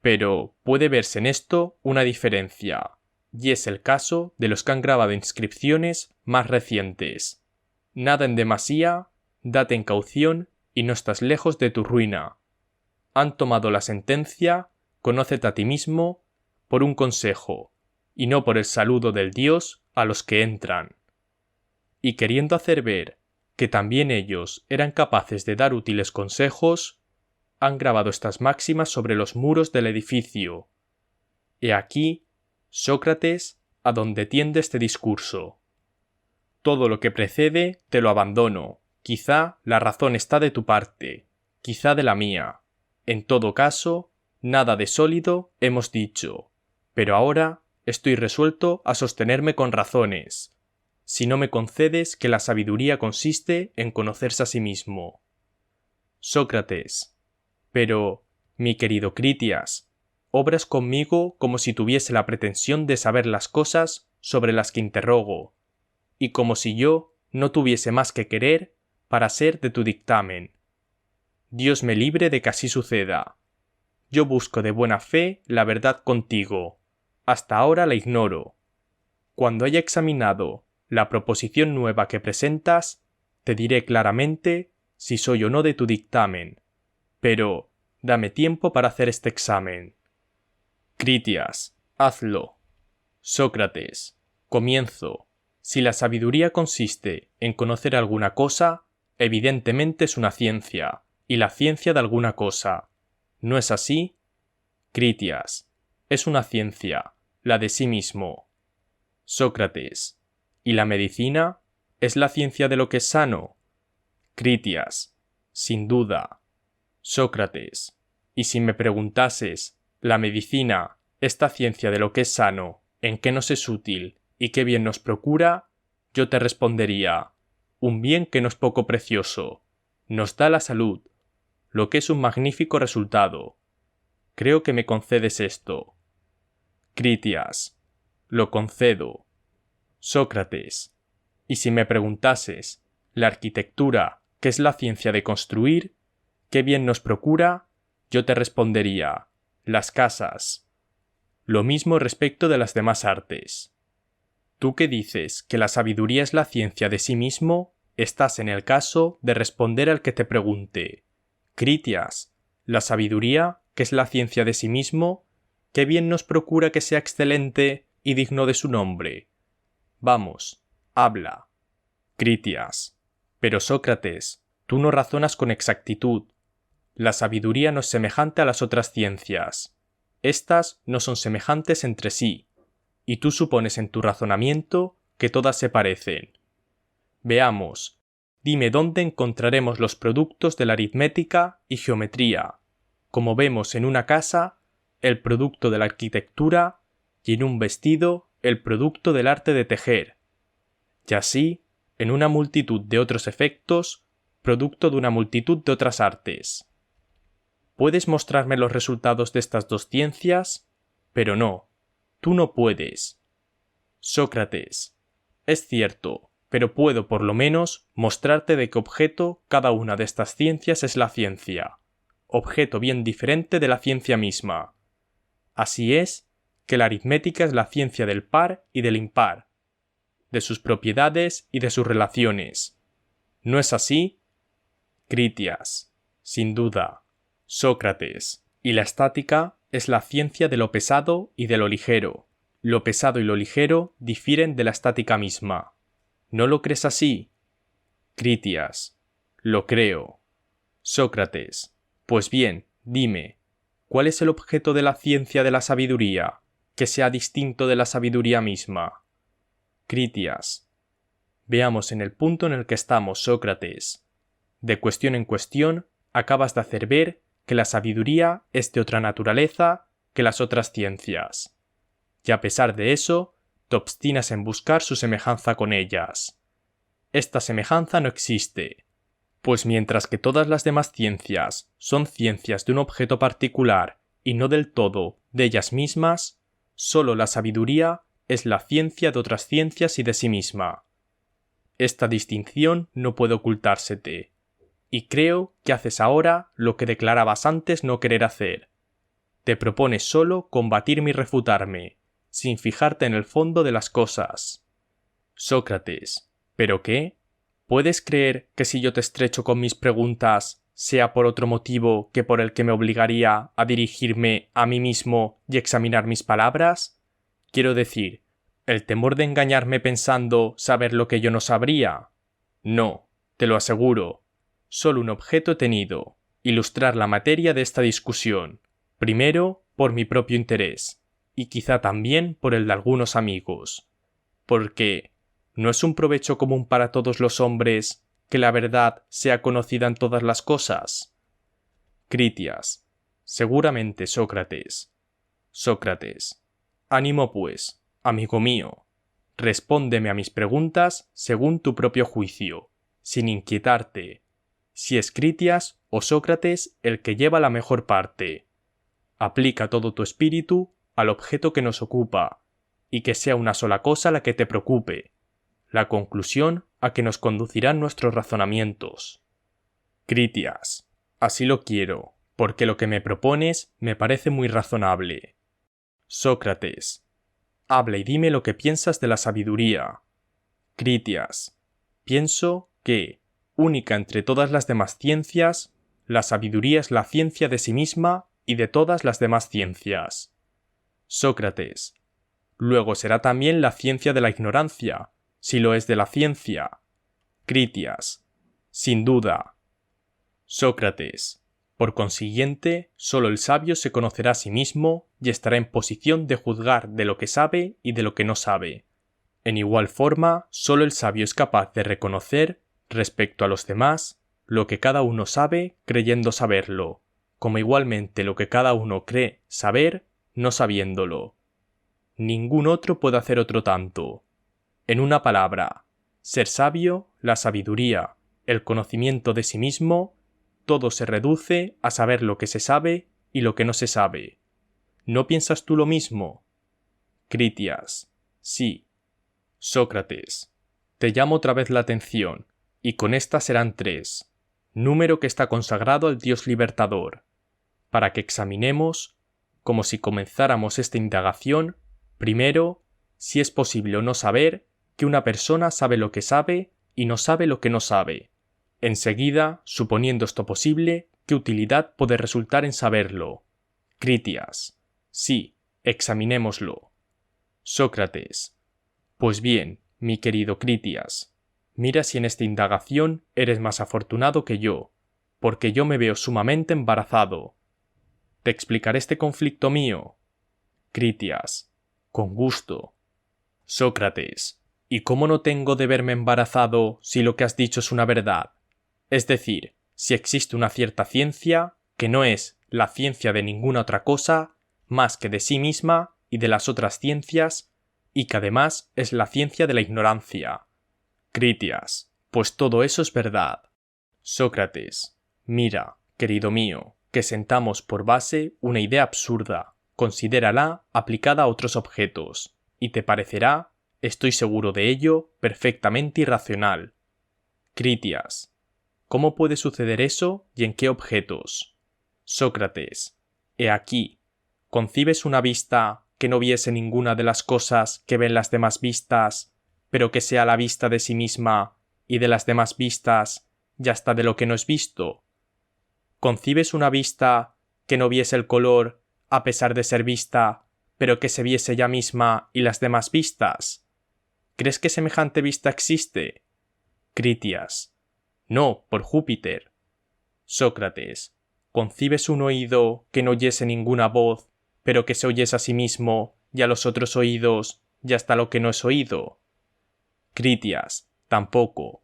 Pero puede verse en esto una diferencia, y es el caso de los que han grabado inscripciones más recientes. Nada en demasía, date en caución y no estás lejos de tu ruina. Han tomado la sentencia, conócete a ti mismo, por un consejo, y no por el saludo del Dios a los que entran. Y queriendo hacer ver que también ellos eran capaces de dar útiles consejos, han grabado estas máximas sobre los muros del edificio. He aquí, Sócrates, a donde tiende este discurso. Todo lo que precede te lo abandono. Quizá la razón está de tu parte, quizá de la mía. En todo caso, nada de sólido hemos dicho, pero ahora estoy resuelto a sostenerme con razones, si no me concedes que la sabiduría consiste en conocerse a sí mismo. Sócrates. Pero, mi querido Critias, obras conmigo como si tuviese la pretensión de saber las cosas sobre las que interrogo, y como si yo no tuviese más que querer para ser de tu dictamen. Dios me libre de que así suceda. Yo busco de buena fe la verdad contigo. Hasta ahora la ignoro. Cuando haya examinado la proposición nueva que presentas, te diré claramente si soy o no de tu dictamen. Pero dame tiempo para hacer este examen. Critias, hazlo. Sócrates, comienzo. Si la sabiduría consiste en conocer alguna cosa, evidentemente es una ciencia, y la ciencia de alguna cosa. ¿No es así? Critias, es una ciencia, la de sí mismo. Sócrates, ¿y la medicina? ¿Es la ciencia de lo que es sano? Critias, sin duda. Sócrates, y si me preguntases, ¿la medicina, esta ciencia de lo que es sano, en qué nos es útil y qué bien nos procura? Yo te respondería, un bien que no es poco precioso, nos da la salud, lo que es un magnífico resultado. Creo que me concedes esto. Critias, lo concedo. Sócrates, y si me preguntases, ¿la arquitectura, que es la ciencia de construir, qué bien nos procura? Yo te respondería, las casas. Lo mismo respecto de las demás artes. Tú que dices que la sabiduría es la ciencia de sí mismo, estás en el caso de responder al que te pregunte. Critias, la sabiduría, que es la ciencia de sí mismo, qué bien nos procura que sea excelente y digno de su nombre. Vamos, habla. Critias, pero Sócrates, tú no razonas con exactitud. La sabiduría no es semejante a las otras ciencias. Estas no son semejantes entre sí, y tú supones en tu razonamiento que todas se parecen. Veamos, dime dónde encontraremos los productos de la aritmética y geometría, como vemos en una casa, el producto de la arquitectura, y en un vestido, el producto del arte de tejer, y así, en una multitud de otros efectos, producto de una multitud de otras artes. ¿Puedes mostrarme los resultados de estas dos ciencias? Pero no, tú no puedes. Sócrates, es cierto, pero puedo por lo menos mostrarte de qué objeto cada una de estas ciencias es la ciencia, objeto bien diferente de la ciencia misma. Así es, que la aritmética es la ciencia del par y del impar, de sus propiedades y de sus relaciones. ¿No es así? Critias, sin duda. Sócrates, y la estática es la ciencia de lo pesado y de lo ligero. Lo pesado y lo ligero difieren de la estática misma. ¿No lo crees así? Critias, lo creo. Sócrates, pues bien, dime, ¿cuál es el objeto de la ciencia de la sabiduría, que sea distinto de la sabiduría misma? Critias, veamos en el punto en el que estamos, Sócrates. De cuestión en cuestión, acabas de hacer ver que la sabiduría es de otra naturaleza que las otras ciencias. Y a pesar de eso, te obstinas en buscar su semejanza con ellas. Esta semejanza no existe, pues mientras que todas las demás ciencias son ciencias de un objeto particular y no del todo de ellas mismas, solo la sabiduría es la ciencia de otras ciencias y de sí misma. Esta distinción no puede ocultársete, y creo que haces ahora lo que declarabas antes no querer hacer. Te propones solo combatirme y refutarme, sin fijarte en el fondo de las cosas. Sócrates, ¿pero qué? ¿Puedes creer que si yo te estrecho con mis preguntas, sea por otro motivo que por el que me obligaría a dirigirme a mí mismo y examinar mis palabras? Quiero decir, ¿el temor de engañarme pensando saber lo que yo no sabría? No, te lo aseguro. Solo un objeto he tenido, ilustrar la materia de esta discusión, primero por mi propio interés, y quizá también por el de algunos amigos. Porque, ¿no es un provecho común para todos los hombres que la verdad sea conocida en todas las cosas? Critias, seguramente, Sócrates. Sócrates, ánimo pues, amigo mío. Respóndeme a mis preguntas según tu propio juicio, sin inquietarte. Si es Critias o Sócrates el que lleva la mejor parte. Aplica todo tu espíritu al objeto que nos ocupa, y que sea una sola cosa la que te preocupe, la conclusión a que nos conducirán nuestros razonamientos. Critias, Así lo quiero, porque lo que me propones me parece muy razonable. Sócrates. Habla y dime lo que piensas de la sabiduría. Critias. Pienso que, única entre todas las demás ciencias, la sabiduría es la ciencia de sí misma y de todas las demás ciencias. Sócrates. Luego será también la ciencia de la ignorancia, si lo es de la ciencia. Critias. Sin duda. Sócrates. Por consiguiente, solo el sabio se conocerá a sí mismo y estará en posición de juzgar de lo que sabe y de lo que no sabe. En igual forma, solo el sabio es capaz de reconocer, respecto a los demás, lo que cada uno sabe creyendo saberlo, como igualmente lo que cada uno cree saber no sabiéndolo. Ningún otro puede hacer otro tanto. En una palabra, ser sabio, la sabiduría, el conocimiento de sí mismo, todo se reduce a saber lo que se sabe y lo que no se sabe. ¿No piensas tú lo mismo? Critias. Sí. Sócrates. Te llamo otra vez la atención, y con esta serán 3, número que está consagrado al Dios libertador, para que examinemos, como si comenzáramos esta indagación, primero, si es posible o no saber que una persona sabe lo que sabe y no sabe lo que no sabe. Enseguida, suponiendo esto posible, ¿qué utilidad puede resultar en saberlo? Critias. Sí, examinémoslo. Sócrates. Pues bien, mi querido Critias, mira si en esta indagación eres más afortunado que yo, porque yo me veo sumamente embarazado. ¿Te explicaré este conflicto mío? Critias. Con gusto. Sócrates. ¿Y cómo no tengo de verme embarazado si lo que has dicho es una verdad? Es decir, si existe una cierta ciencia, que no es la ciencia de ninguna otra cosa, más que de sí misma y de las otras ciencias, y que además es la ciencia de la ignorancia. Critias. Pues todo eso es verdad. Sócrates. Mira, querido mío, que sentamos por base una idea absurda. Considérala aplicada a otros objetos, y te parecerá, estoy seguro de ello, perfectamente irracional. Critias. ¿Cómo puede suceder eso y en qué objetos? Sócrates. He aquí. ¿Concibes una vista que no viese ninguna de las cosas que ven las demás vistas, pero que sea la vista de sí misma y de las demás vistas y hasta de lo que no es visto? ¿Concibes una vista que no viese el color a pesar de ser vista, pero que se viese ella misma y las demás vistas? ¿Crees que semejante vista existe? Critias. No, por Júpiter. Sócrates. ¿Concibes un oído que no oyese ninguna voz, pero que se oyese a sí mismo y a los otros oídos y hasta lo que no es oído? Critias. Tampoco.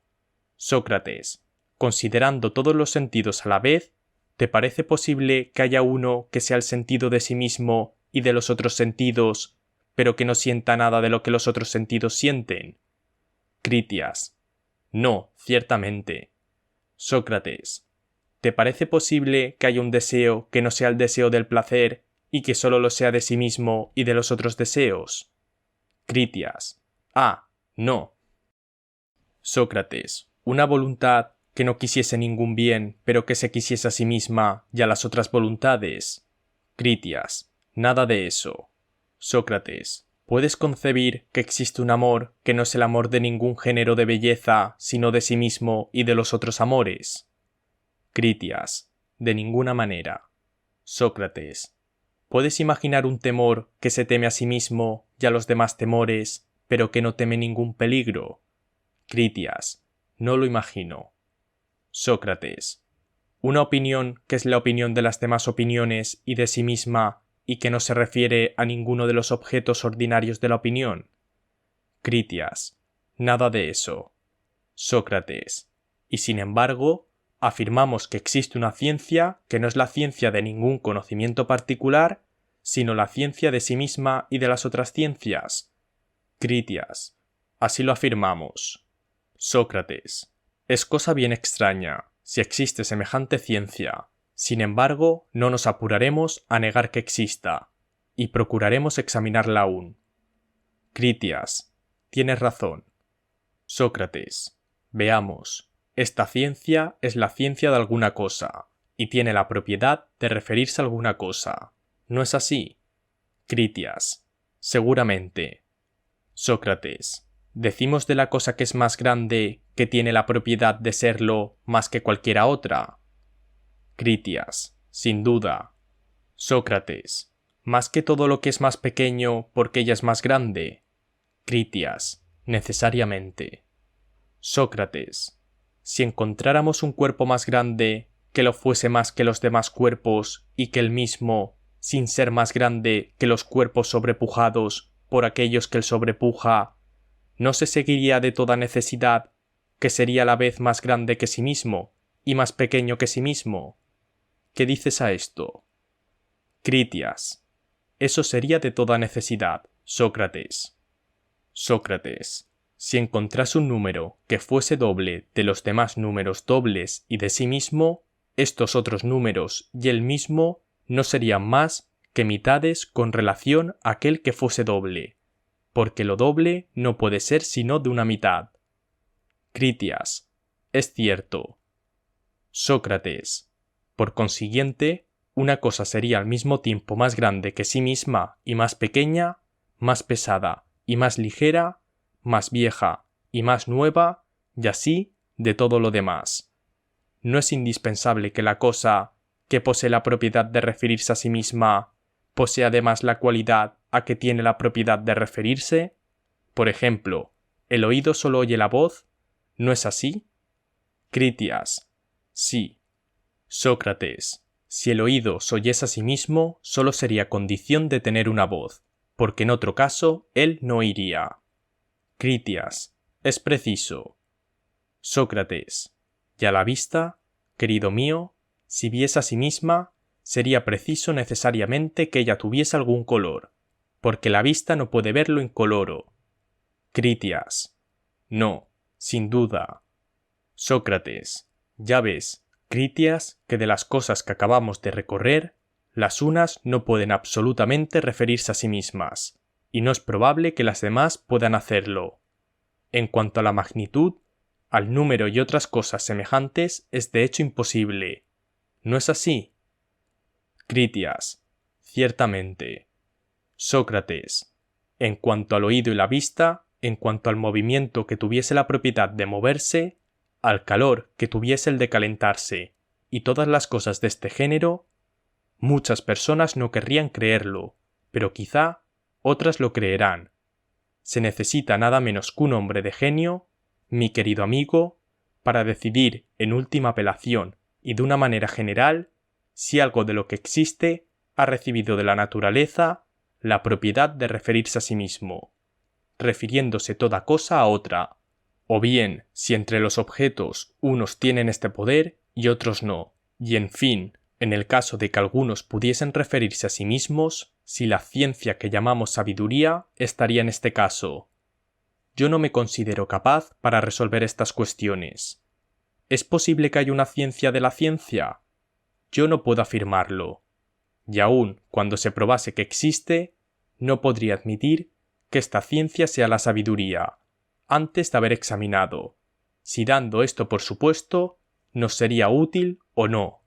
Sócrates. Considerando todos los sentidos a la vez, ¿te parece posible que haya uno que sea el sentido de sí mismo y de los otros sentidos, pero que no sienta nada de lo que los otros sentidos sienten? Critias. No, ciertamente. Sócrates. ¿Te parece posible que haya un deseo que no sea el deseo del placer y que solo lo sea de sí mismo y de los otros deseos? Critias. Ah, no. Sócrates. ¿Una voluntad que no quisiese ningún bien, pero que se quisiese a sí misma y a las otras voluntades? Critias. Nada de eso. Sócrates. ¿Puedes concebir que existe un amor que no es el amor de ningún género de belleza, sino de sí mismo y de los otros amores? Critias. De ninguna manera. Sócrates. ¿Puedes imaginar un temor que se teme a sí mismo y a los demás temores, pero que no teme ningún peligro? Critias. No lo imagino. Sócrates. ¿Una opinión que es la opinión de las demás opiniones y de sí misma, y que no se refiere a ninguno de los objetos ordinarios de la opinión? Critias. Nada de eso. Sócrates. Y sin embargo, afirmamos que existe una ciencia que no es la ciencia de ningún conocimiento particular, sino la ciencia de sí misma y de las otras ciencias. Critias. Así lo afirmamos. Sócrates. Es cosa bien extraña, si existe semejante ciencia. Sin embargo, no nos apuraremos a negar que exista, y procuraremos examinarla aún. Critias. Tienes razón. Sócrates. Veamos. Esta ciencia es la ciencia de alguna cosa, y tiene la propiedad de referirse a alguna cosa. ¿No es así? Critias. Seguramente. Sócrates. ¿Decimos de la cosa que es más grande que tiene la propiedad de serlo más que cualquiera otra? Critias. Sin duda. Sócrates. ¿Más que todo lo que es más pequeño porque ella es más grande? Critias. Necesariamente. Sócrates. Si encontráramos un cuerpo más grande que lo fuese más que los demás cuerpos y que el mismo, sin ser más grande que los cuerpos sobrepujados por aquellos que él sobrepuja, ¿no se seguiría de toda necesidad que sería a la vez más grande que sí mismo y más pequeño que sí mismo? ¿Qué dices a esto? Critias. Eso sería de toda necesidad, Sócrates. Sócrates. Si encontrase un número que fuese doble de los demás números dobles y de sí mismo, estos otros números y él mismo no serían más que mitades con relación a aquel que fuese doble, porque lo doble no puede ser sino de una mitad. Critias. Es cierto. Sócrates. Por consiguiente, una cosa sería al mismo tiempo más grande que sí misma y más pequeña, más pesada y más ligera, más vieja y más nueva, y así de todo lo demás. ¿No es indispensable que la cosa, que posee la propiedad de referirse a sí misma, posee además la cualidad a que tiene la propiedad de referirse? Por ejemplo, ¿el oído solo oye la voz? ¿No es así? Critias. Sí. Sócrates. Si el oído se oyese a sí mismo, solo sería condición de tener una voz, porque en otro caso él no oiría. Critias. Es preciso. Sócrates. Y a la vista, querido mío, si viese a sí misma, sería preciso necesariamente que ella tuviese algún color, porque la vista no puede ver lo incoloro. Critias. No, sin duda. Sócrates. Ya ves, Critias, que de las cosas que acabamos de recorrer, las unas no pueden absolutamente referirse a sí mismas, y no es probable que las demás puedan hacerlo. En cuanto a la magnitud, al número y otras cosas semejantes es de hecho imposible. ¿No es así? Critias. Ciertamente. Sócrates. En cuanto al oído y la vista, en cuanto al movimiento que tuviese la propiedad de moverse, al calor que tuviese el de calentarse, y todas las cosas de este género, muchas personas no querrían creerlo, pero quizá otras lo creerán. Se necesita nada menos que un hombre de genio, mi querido amigo, para decidir en última apelación y de una manera general si algo de lo que existe ha recibido de la naturaleza la propiedad de referirse a sí mismo, refiriéndose toda cosa a otra, o bien si entre los objetos unos tienen este poder y otros no, y en fin, en el caso de que algunos pudiesen referirse a sí mismos, si la ciencia que llamamos sabiduría estaría en este caso. Yo no me considero capaz para resolver estas cuestiones. ¿Es posible que haya una ciencia de la ciencia? Yo no puedo afirmarlo. Y aun cuando se probase que existe, no podría admitir que esta ciencia sea la sabiduría, antes de haber examinado, si dando esto por supuesto, nos sería útil o no.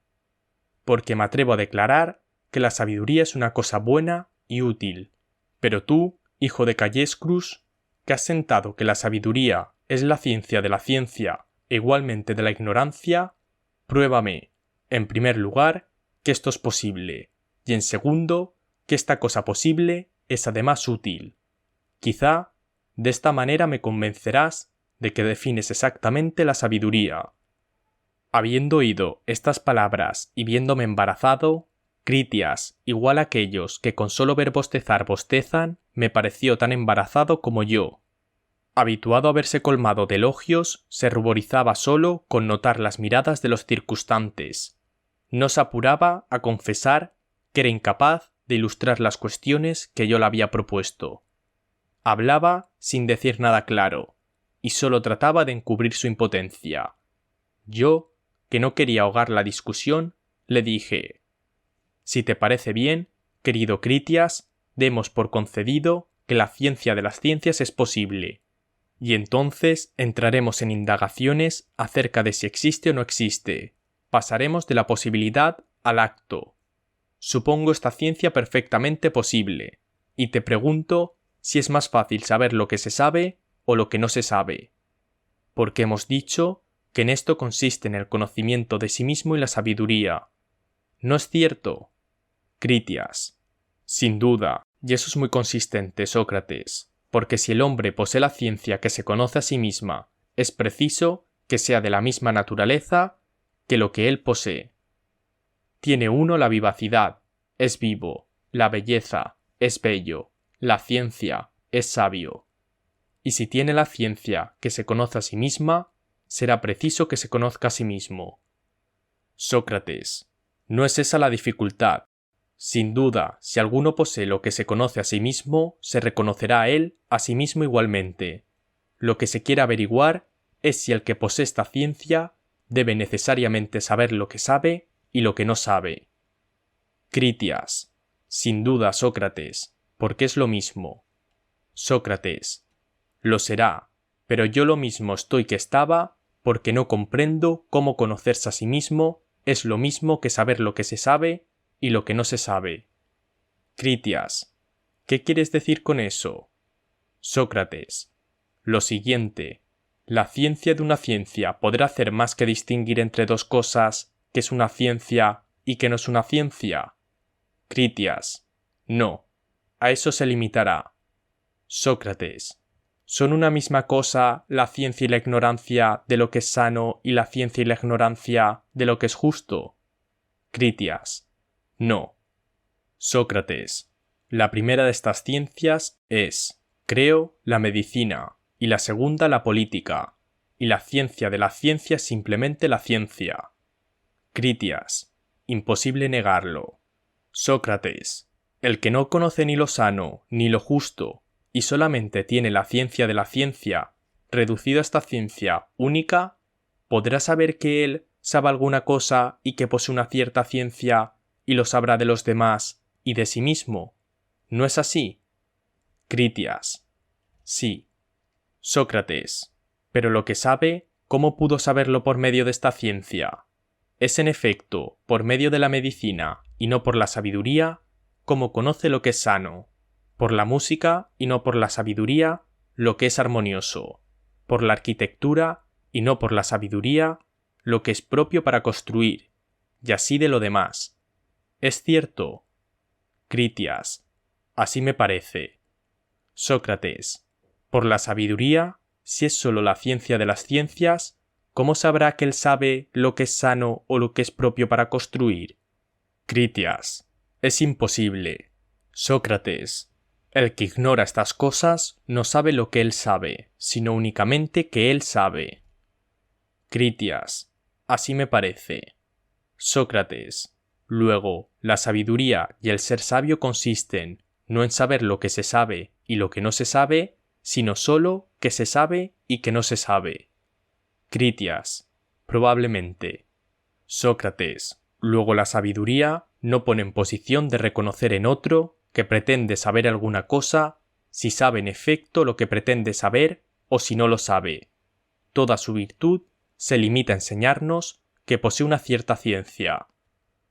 Porque me atrevo a declarar que la sabiduría es una cosa buena y útil. Pero tú, hijo de Callescrus, que has sentado que la sabiduría es la ciencia de la ciencia e igualmente de la ignorancia, pruébame, en primer lugar, que esto es posible, y en segundo, que esta cosa posible es además útil. Quizá, de esta manera me convencerás de que defines exactamente la sabiduría. Habiendo oído estas palabras y viéndome embarazado, Critias, igual a aquellos que con solo ver bostezar bostezan, me pareció tan embarazado como yo. Habituado a verse colmado de elogios, se ruborizaba solo con notar las miradas de los circunstantes. No se apuraba a confesar que era incapaz de ilustrar las cuestiones que yo le había propuesto. Hablaba sin decir nada claro, y solo trataba de encubrir su impotencia. Yo, que no quería ahogar la discusión, le dije: si te parece bien, querido Critias, demos por concedido que la ciencia de las ciencias es posible, y entonces entraremos en indagaciones acerca de si existe o no existe. Pasaremos de la posibilidad al acto. Supongo esta ciencia perfectamente posible, y te pregunto si es más fácil saber lo que se sabe o lo que no se sabe. Porque hemos dicho que en esto consiste en el conocimiento de sí mismo y la sabiduría. ¿No es cierto? Critias. Sin duda, y eso es muy consistente, Sócrates, porque si el hombre posee la ciencia que se conoce a sí misma, es preciso que sea de la misma naturaleza que lo que él posee. Tiene uno la vivacidad, es vivo, la belleza, es bello, la ciencia, es sabio. Y si tiene la ciencia que se conoce a sí misma, será preciso que se conozca a sí mismo. Sócrates, no es esa la dificultad. Sin duda, si alguno posee lo que se conoce a sí mismo, se reconocerá a él a sí mismo igualmente. Lo que se quiere averiguar es si el que posee esta ciencia debe necesariamente saber lo que sabe y lo que no sabe. Critias. Sin duda, Sócrates, porque es lo mismo. Sócrates. Lo será, pero yo lo mismo estoy que estaba, porque no comprendo cómo conocerse a sí mismo es lo mismo que saber lo que se sabe y lo que no se sabe. Critias. ¿Qué quieres decir con eso? Sócrates. Lo siguiente. La ciencia de una ciencia podrá hacer más que distinguir entre dos cosas que es una ciencia y que no es una ciencia. Critias. No. A eso se limitará. Sócrates. ¿Son una misma cosa la ciencia y la ignorancia de lo que es sano y la ciencia y la ignorancia de lo que es justo? Critias. No. Sócrates. La primera de estas ciencias es, creo, la medicina, y la segunda la política, y la ciencia de la ciencia es simplemente la ciencia. Critias. Imposible negarlo. Sócrates. El que no conoce ni lo sano ni lo justo, y solamente tiene la ciencia de la ciencia, reducido a esta ciencia única, ¿podrá saber que él sabe alguna cosa y que posee una cierta ciencia y lo sabrá de los demás y de sí mismo? ¿No es así? Critias. Sí. Sócrates. Pero lo que sabe, ¿cómo pudo saberlo por medio de esta ciencia? Es en efecto por medio de la medicina y no por la sabiduría como conoce lo que es sano, por la música y no por la sabiduría lo que es armonioso, por la arquitectura y no por la sabiduría lo que es propio para construir, y así de lo demás. ¿Es cierto? Critias. Así me parece. Sócrates. Por la sabiduría, si es sólo la ciencia de las ciencias, ¿cómo sabrá que él sabe lo que es sano o lo que es propio para construir? Critias. Es imposible. Sócrates. El que ignora estas cosas no sabe lo que él sabe, sino únicamente que él sabe. Critias. Así me parece. Sócrates. Luego, la sabiduría y el ser sabio consisten no en saber lo que se sabe y lo que no se sabe, sino solo que se sabe y que no se sabe. Critias. Probablemente. Sócrates. Luego la sabiduría no pone en posición de reconocer en otro que pretende saber alguna cosa, si sabe en efecto lo que pretende saber o si no lo sabe. Toda su virtud se limita a enseñarnos que posee una cierta ciencia.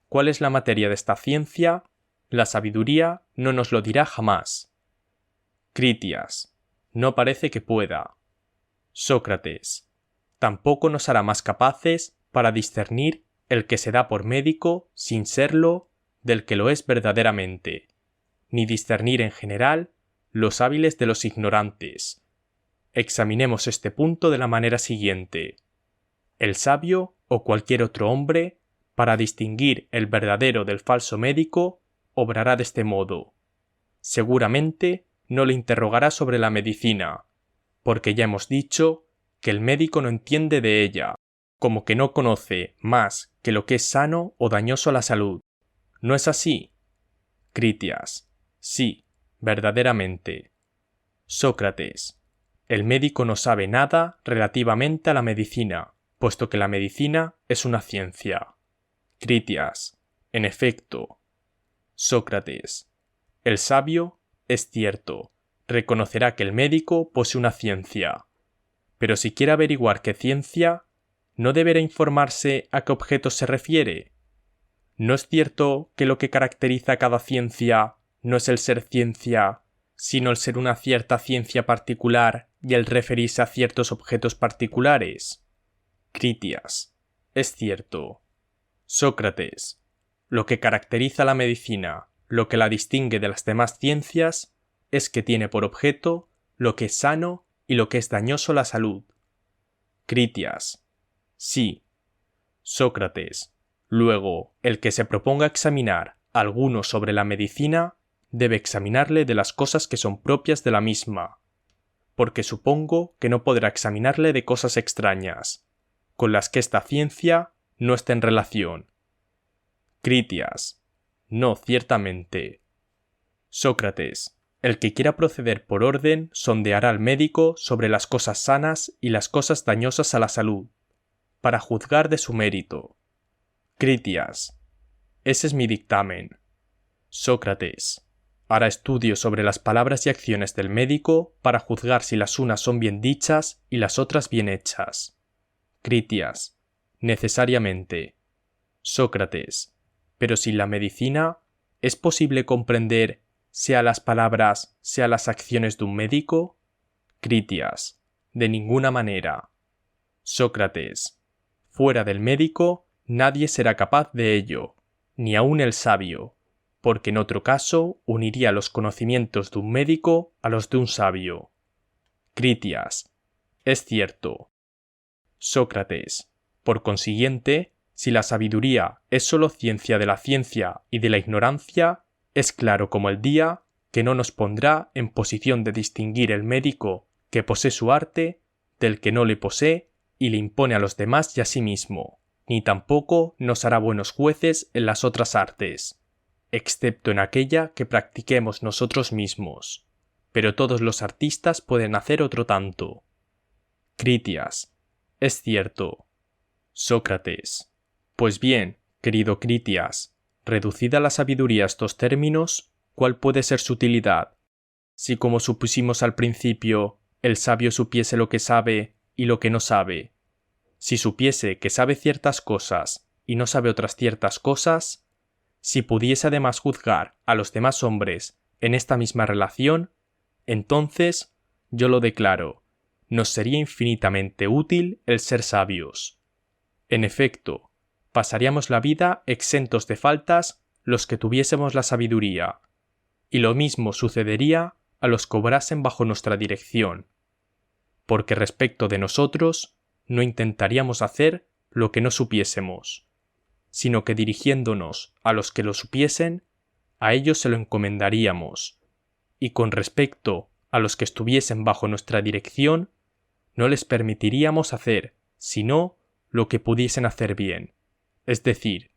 ¿Cuál es la materia de esta ciencia? La sabiduría no nos lo dirá jamás. Critias. No parece que pueda. Sócrates. Tampoco nos hará más capaces para discernir el que se da por médico, sin serlo, del que lo es verdaderamente, ni discernir en general los hábiles de los ignorantes. Examinemos este punto de la manera siguiente. El sabio o cualquier otro hombre, para distinguir el verdadero del falso médico, obrará de este modo. Seguramente no le interrogará sobre la medicina, porque ya hemos dicho que el médico no entiende de ella, como que no conoce más que lo que es sano o dañoso a la salud. ¿No es así? Critias. Sí, verdaderamente. Sócrates. El médico no sabe nada relativamente a la medicina, puesto que la medicina es una ciencia. Critias. En efecto. Sócrates. El sabio, es cierto, reconocerá que el médico posee una ciencia. Pero si quiere averiguar qué ciencia, ¿no deberá informarse a qué objetos se refiere? ¿No es cierto que lo que caracteriza a cada ciencia no es el ser ciencia, sino el ser una cierta ciencia particular y el referirse a ciertos objetos particulares? Critias. Es cierto. Sócrates. Lo que caracteriza a la medicina, lo que la distingue de las demás ciencias, es que tiene por objeto lo que es sano y lo que es dañoso a la salud. Critias. Sí. Sócrates. Luego, el que se proponga examinar alguno sobre la medicina, debe examinarle de las cosas que son propias de la misma, porque supongo que no podrá examinarle de cosas extrañas, con las que esta ciencia no está en relación. Critias. No, ciertamente. Sócrates. El que quiera proceder por orden sondeará al médico sobre las cosas sanas y las cosas dañosas a la salud, para juzgar de su mérito. Critias. Ese es mi dictamen. Sócrates. Hará estudio sobre las palabras y acciones del médico para juzgar si las unas son bien dichas y las otras bien hechas. Critias. Necesariamente. Sócrates. Pero sin la medicina, ¿es posible comprender sea las palabras, sea las acciones de un médico? Critias. De ninguna manera. Sócrates. Fuera del médico, nadie será capaz de ello, ni aun el sabio, porque en otro caso uniría los conocimientos de un médico a los de un sabio. Critias. Es cierto. Sócrates. Por consiguiente, si la sabiduría es sólo ciencia de la ciencia y de la ignorancia, es claro como el día que no nos pondrá en posición de distinguir el médico que posee su arte del que no le posee y le impone a los demás y a sí mismo, ni tampoco nos hará buenos jueces en las otras artes, excepto en aquella que practiquemos nosotros mismos. Pero todos los artistas pueden hacer otro tanto. Critias. Es cierto. Sócrates. Pues bien, querido Critias, reducida la sabiduría a estos términos, ¿cuál puede ser su utilidad? Si, como supusimos al principio, el sabio supiese lo que sabe y lo que no sabe, si supiese que sabe ciertas cosas y no sabe otras ciertas cosas, si pudiese además juzgar a los demás hombres en esta misma relación, entonces, yo lo declaro, nos sería infinitamente útil el ser sabios. En efecto, pasaríamos la vida exentos de faltas los que tuviésemos la sabiduría, y lo mismo sucedería a los que obrasen bajo nuestra dirección, porque respecto de nosotros no intentaríamos hacer lo que no supiésemos, sino que dirigiéndonos a los que lo supiesen, a ellos se lo encomendaríamos, y con respecto a los que estuviesen bajo nuestra dirección, no les permitiríamos hacer, sino lo que pudiesen hacer bien, es decir,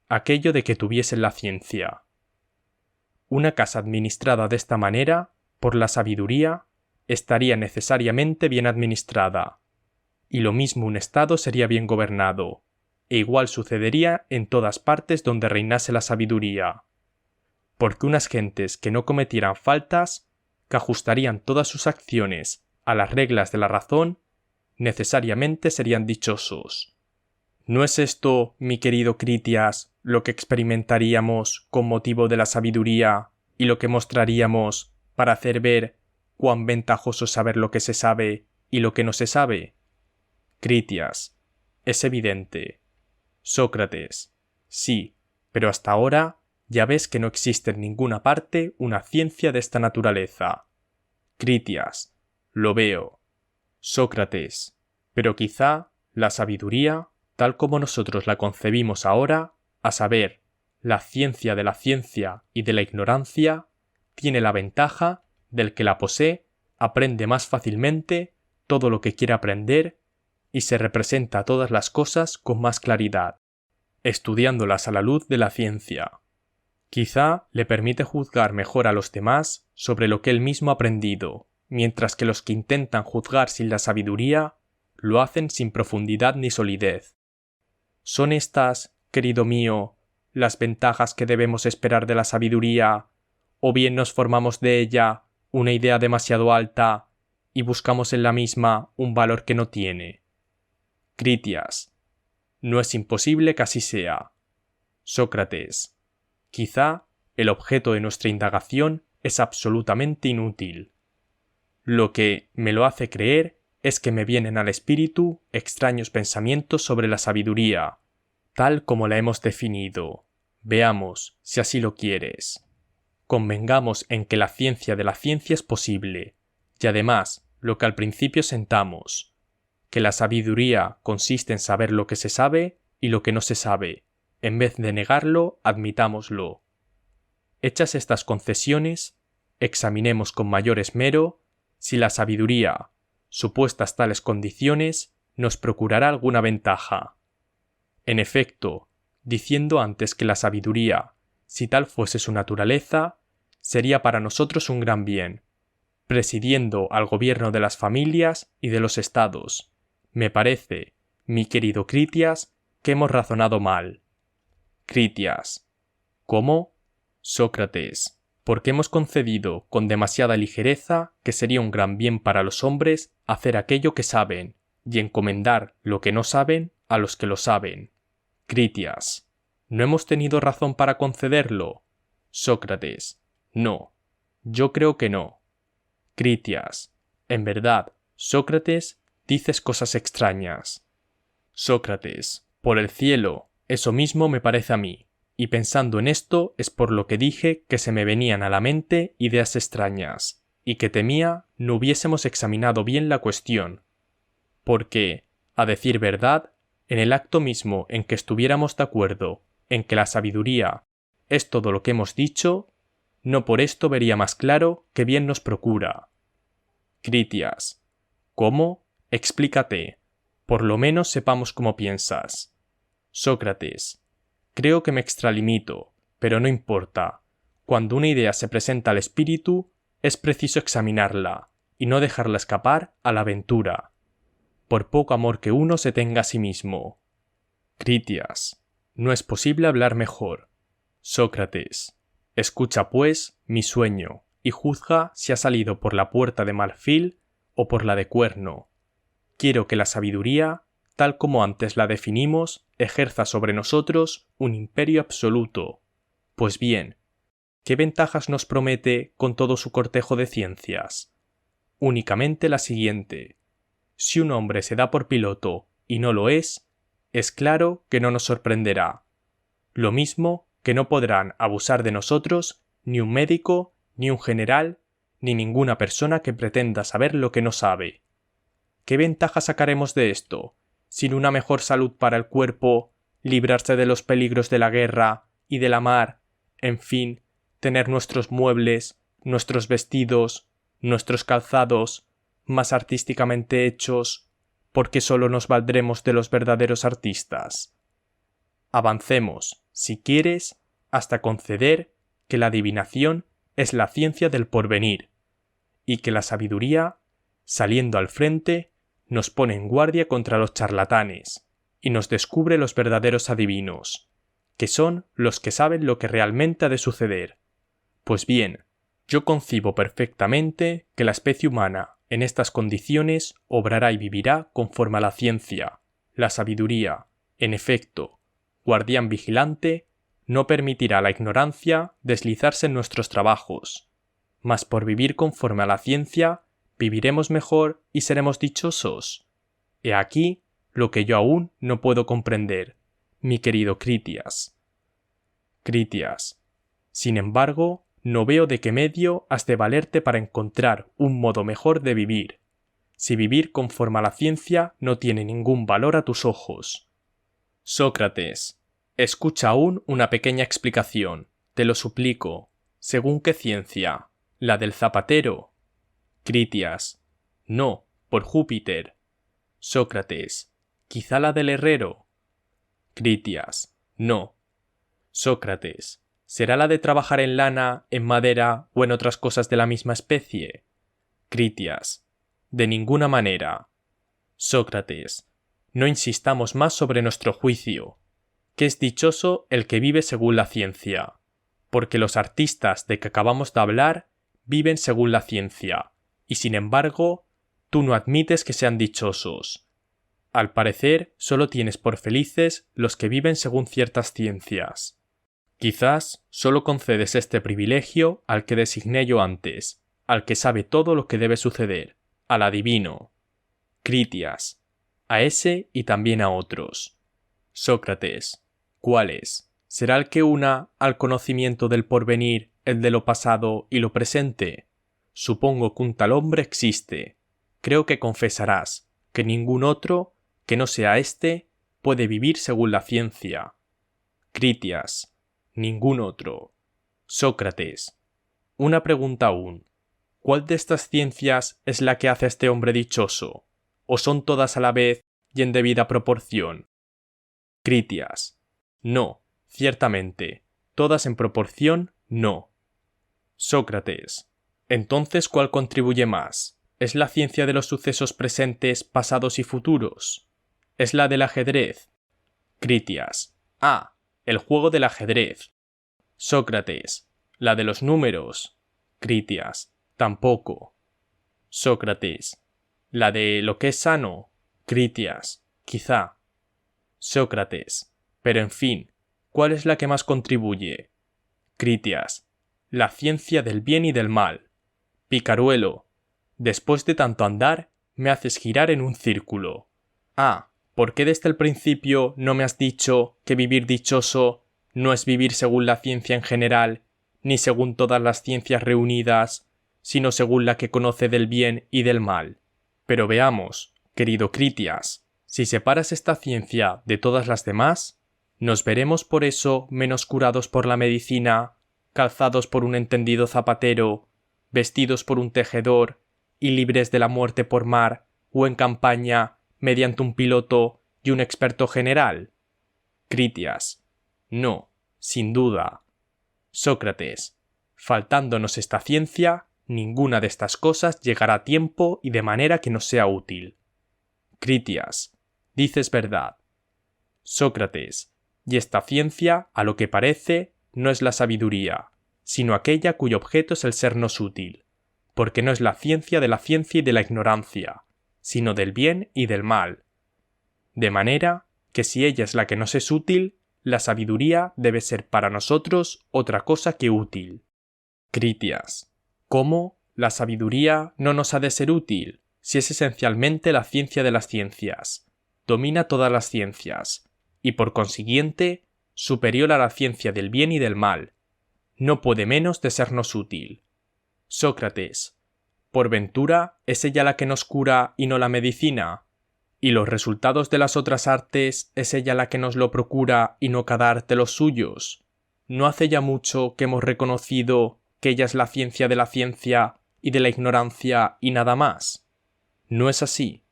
aquello de que tuviesen la ciencia. Una casa administrada de esta manera, por la sabiduría, estaría necesariamente bien administrada, y lo mismo un estado sería bien gobernado, e igual sucedería en todas partes donde reinase la sabiduría, porque unas gentes que no cometieran faltas, que ajustarían todas sus acciones a las reglas de la razón, necesariamente serían dichosos. ¿No es esto, mi querido Critias, lo que experimentaríamos con motivo de la sabiduría y lo que mostraríamos para hacer ver cuán ventajoso es saber lo que se sabe y lo que no se sabe? Critias. Es evidente. Sócrates. Sí, pero hasta ahora ya ves que no existe en ninguna parte una ciencia de esta naturaleza. Critias. Lo veo. Sócrates. Pero quizá la sabiduría, tal como nosotros la concebimos ahora, a saber, la ciencia de la ciencia y de la ignorancia, tiene la ventaja del que la posee aprende más fácilmente todo lo que quiere aprender y se representa todas las cosas con más claridad, estudiándolas a la luz de la ciencia. Quizá le permite juzgar mejor a los demás sobre lo que él mismo ha aprendido, mientras que los que intentan juzgar sin la sabiduría lo hacen sin profundidad ni solidez. ¿Son estas, querido mío, las ventajas que debemos esperar de la sabiduría, o bien nos formamos de ella una idea demasiado alta y buscamos en la misma un valor que no tiene? Critias. No es imposible que así sea. Sócrates. Quizá el objeto de nuestra indagación es absolutamente inútil. Lo que me lo hace creer es que me vienen al espíritu extraños pensamientos sobre la sabiduría, tal como la hemos definido. Veamos, si así lo quieres. Convengamos en que la ciencia de la ciencia es posible, y además, lo que al principio sentamos, que la sabiduría consiste en saber lo que se sabe y lo que no se sabe. En vez de negarlo, admitámoslo. Hechas estas concesiones, examinemos con mayor esmero si la sabiduría, supuestas tales condiciones, nos procurará alguna ventaja. En efecto, diciendo antes que la sabiduría, si tal fuese su naturaleza, sería para nosotros un gran bien, presidiendo al gobierno de las familias y de los estados. Me parece, mi querido Critias, que hemos razonado mal. Critias. ¿Cómo? Sócrates. Porque hemos concedido con demasiada ligereza que sería un gran bien para los hombres hacer aquello que saben, y encomendar lo que no saben a los que lo saben. Critias. ¿No hemos tenido razón para concederlo? Sócrates. No. Yo creo que no. Critias. En verdad, Sócrates, dices cosas extrañas. Sócrates. Por el cielo, eso mismo me parece a mí, y pensando en esto es por lo que dije que se me venían a la mente ideas extrañas, y que temía no hubiésemos examinado bien la cuestión. Porque, a decir verdad, en el acto mismo en que estuviéramos de acuerdo en que la sabiduría es todo lo que hemos dicho, no por esto vería más claro que bien nos procura. Critias. ¿Cómo? Explícate. Por lo menos sepamos cómo piensas. Sócrates. Creo que me extralimito, pero no importa. Cuando una idea se presenta al espíritu, es preciso examinarla y no dejarla escapar a la aventura, por poco amor que uno se tenga a sí mismo. Critias. No es posible hablar mejor. Sócrates. Escucha, pues, mi sueño, y juzga si ha salido por la puerta de marfil o por la de cuerno. Quiero que la sabiduría, tal como antes la definimos, ejerza sobre nosotros un imperio absoluto. Pues bien, ¿qué ventajas nos promete con todo su cortejo de ciencias? Únicamente la siguiente. Si un hombre se da por piloto y no lo es claro que no nos sorprenderá. Lo mismo que no podrán abusar de nosotros ni un médico, ni un general, ni ninguna persona que pretenda saber lo que no sabe. ¿Qué ventaja sacaremos de esto? Sin una mejor salud para el cuerpo, librarse de los peligros de la guerra y de la mar, en fin, tener nuestros muebles, nuestros vestidos, nuestros calzados, más artísticamente hechos, porque solo nos valdremos de los verdaderos artistas. Avancemos, si quieres, hasta conceder que la adivinación es la ciencia del porvenir, y que la sabiduría, saliendo al frente, nos pone en guardia contra los charlatanes, y nos descubre los verdaderos adivinos, que son los que saben lo que realmente ha de suceder. Pues bien, yo concibo perfectamente que la especie humana, en estas condiciones, obrará y vivirá conforme a la ciencia. La sabiduría, en efecto, guardián vigilante, no permitirá a la ignorancia deslizarse en nuestros trabajos. Mas por vivir conforme a la ciencia, viviremos mejor y seremos dichosos. He aquí lo que yo aún no puedo comprender, mi querido Critias. Critias. Sin embargo, no veo de qué medio has de valerte para encontrar un modo mejor de vivir, si vivir conforme a la ciencia no tiene ningún valor a tus ojos. Sócrates. Escucha aún una pequeña explicación, te lo suplico. ¿Según qué ciencia? ¿La del zapatero? Critias. No, por Júpiter. Sócrates. ¿Quizá la del herrero? Critias. No. Sócrates. ¿Será la de trabajar en lana, en madera o en otras cosas de la misma especie? Critias. De ninguna manera. Sócrates. No insistamos más sobre nuestro juicio, que es dichoso el que vive según la ciencia, porque los artistas de que acabamos de hablar viven según la ciencia, y sin embargo, tú no admites que sean dichosos. Al parecer, solo tienes por felices los que viven según ciertas ciencias. Quizás solo concedes este privilegio al que designé yo antes, al que sabe todo lo que debe suceder, al adivino. Critias. A ese y también a otros. Sócrates. ¿Cuáles? ¿Será el que una al conocimiento del porvenir el de lo pasado y lo presente? Supongo que un tal hombre existe. Creo que confesarás que ningún otro, que no sea éste, puede vivir según la ciencia. Critias. Ningún otro. Sócrates. Una pregunta aún. ¿Cuál de estas ciencias es la que hace a este hombre dichoso? ¿O son todas a la vez y en debida proporción? Critias. No, ciertamente. Todas en proporción, no. Sócrates. Entonces, ¿cuál contribuye más? ¿Es la ciencia de los sucesos presentes, pasados y futuros? ¿Es la del ajedrez? Critias. Ah, el juego del ajedrez. Sócrates. ¿La de los números? Critias. Tampoco. Sócrates. ¿La de lo que es sano? Critias. Quizá. Sócrates. Pero en fin, ¿cuál es la que más contribuye? Critias. La ciencia del bien y del mal. Picaruelo. Después de tanto andar, me haces girar en un círculo. Ah, ¿por qué desde el principio no me has dicho que vivir dichoso no es vivir según la ciencia en general, ni según todas las ciencias reunidas, sino según la que conoce del bien y del mal? Pero veamos, querido Critias, si separas esta ciencia de todas las demás, ¿nos veremos por eso menos curados por la medicina, calzados por un entendido zapatero, vestidos por un tejedor y libres de la muerte por mar o en campaña mediante un piloto y un experto general? Critias. No, sin duda. Sócrates. Faltándonos esta ciencia, ninguna de estas cosas llegará a tiempo y de manera que nos sea útil. Critias. Dices verdad. Sócrates. Y esta ciencia, a lo que parece, no es la sabiduría, sino aquella cuyo objeto es el sernos útil, porque no es la ciencia de la ciencia y de la ignorancia, sino del bien y del mal. De manera que si ella es la que nos es útil, la sabiduría debe ser para nosotros otra cosa que útil. Critias. ¿Cómo? La sabiduría no nos ha de ser útil, si es esencialmente la ciencia de las ciencias. Domina todas las ciencias, y por consiguiente, superior a la ciencia del bien y del mal. No puede menos de sernos útil. Sócrates. ¿Por ventura es ella la que nos cura y no la medicina? ¿Y los resultados de las otras artes es ella la que nos lo procura y no cada arte los suyos? ¿No hace ya mucho que hemos reconocido que ella es la ciencia de la ciencia y de la ignorancia y nada más? ¿No es así?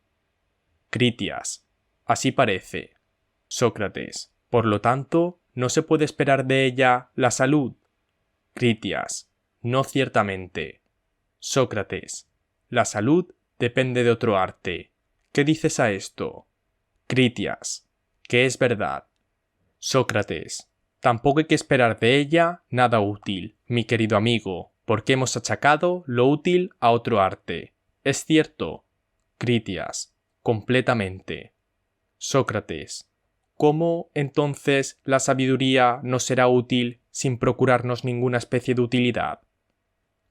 Critias. Así parece. Sócrates. Por lo tanto, ¿no se puede esperar de ella la salud? Critias. No ciertamente. Sócrates. La salud depende de otro arte. ¿Qué dices a esto? Critias. Que es verdad. Sócrates. Tampoco hay que esperar de ella nada útil, mi querido amigo, porque hemos achacado lo útil a otro arte. ¿Es cierto? Critias. Completamente. Sócrates. ¿Cómo, entonces, la sabiduría nos será útil sin procurarnos ninguna especie de utilidad?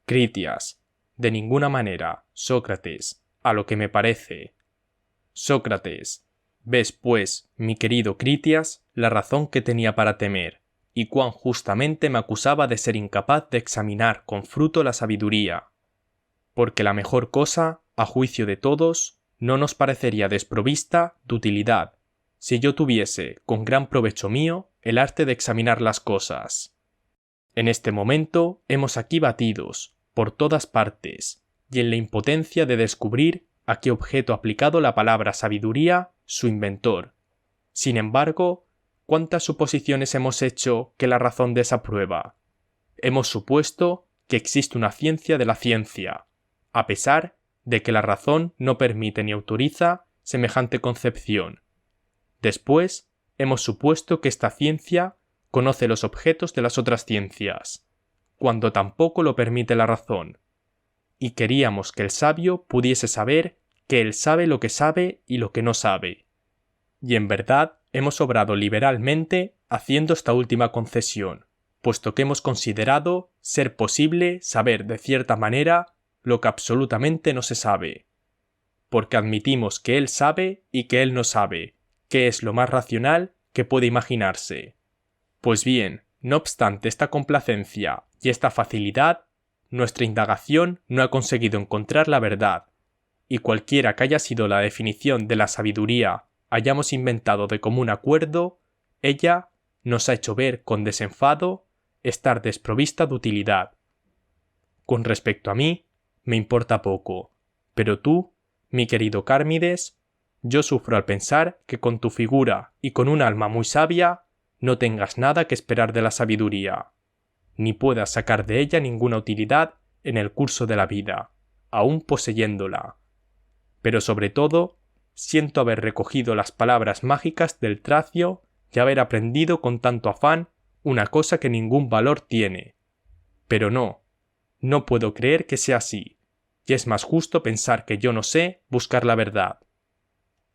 Critias. De ninguna manera, Sócrates, a lo que me parece. Sócrates. Ves, pues, mi querido Critias, la razón que tenía para temer, y cuán justamente me acusaba de ser incapaz de examinar con fruto la sabiduría. Porque la mejor cosa, a juicio de todos, no nos parecería desprovista de utilidad, si yo tuviese, con gran provecho mío, el arte de examinar las cosas. En este momento hemos aquí batidos, por todas partes, y en la impotencia de descubrir a qué objeto ha aplicado la palabra sabiduría su inventor. Sin embargo, ¿cuántas suposiciones hemos hecho que la razón desaprueba? Hemos supuesto que existe una ciencia de la ciencia, a pesar de que la razón no permite ni autoriza semejante concepción. Después, hemos supuesto que esta ciencia conoce los objetos de las otras ciencias, cuando tampoco lo permite la razón. Y queríamos que el sabio pudiese saber que él sabe lo que sabe y lo que no sabe, Y en verdad hemos obrado liberalmente haciendo esta última concesión, puesto que hemos considerado ser posible saber de cierta manera lo que absolutamente no se sabe, porque admitimos que él sabe y que él no sabe, que es lo más racional que puede imaginarse. Pues bien, no obstante esta complacencia y esta facilidad, nuestra indagación no ha conseguido encontrar la verdad, y cualquiera que haya sido la definición de la sabiduría hayamos inventado de común acuerdo, ella nos ha hecho ver con desenfado estar desprovista de utilidad. Con respecto a mí, me importa poco, pero tú, mi querido Cármides, yo sufro al pensar que con tu figura y con un alma muy sabia no tengas nada que esperar de la sabiduría, ni puedas sacar de ella ninguna utilidad en el curso de la vida, aun poseyéndola. Pero sobre todo, siento haber recogido las palabras mágicas del Tracio y haber aprendido con tanto afán una cosa que ningún valor tiene. Pero no puedo creer que sea así, y es más justo pensar que yo no sé buscar la verdad.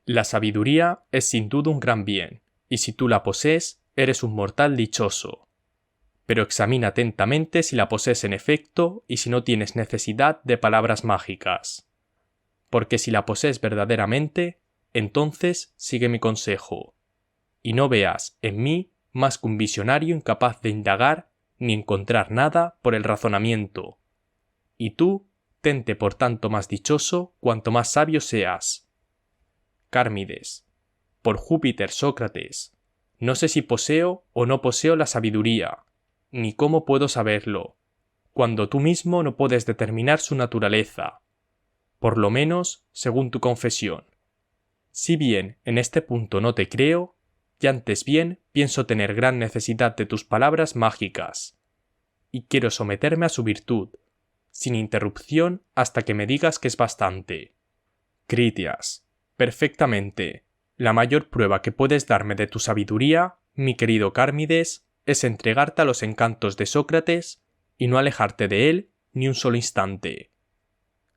La sabiduría es sin duda un gran bien, y si tú la posees, eres un mortal dichoso. Pero examina atentamente si la posees en efecto y si no tienes necesidad de palabras mágicas. Porque si la posees verdaderamente, entonces sigue mi consejo, y no veas en mí más que un visionario incapaz de indagar ni encontrar nada por el razonamiento. Y tú, tente por tanto más dichoso cuanto más sabio seas. Cármides. Por Júpiter, Sócrates, no sé si poseo o no poseo la sabiduría, ni cómo puedo saberlo, cuando tú mismo no puedes determinar su naturaleza, por lo menos según tu confesión. Si bien en este punto no te creo, y antes bien pienso tener gran necesidad de tus palabras mágicas, y quiero someterme a su virtud, sin interrupción hasta que me digas que es bastante. Critias. Perfectamente. La mayor prueba que puedes darme de tu sabiduría, mi querido Cármides, es entregarte a los encantos de Sócrates y no alejarte de él ni un solo instante.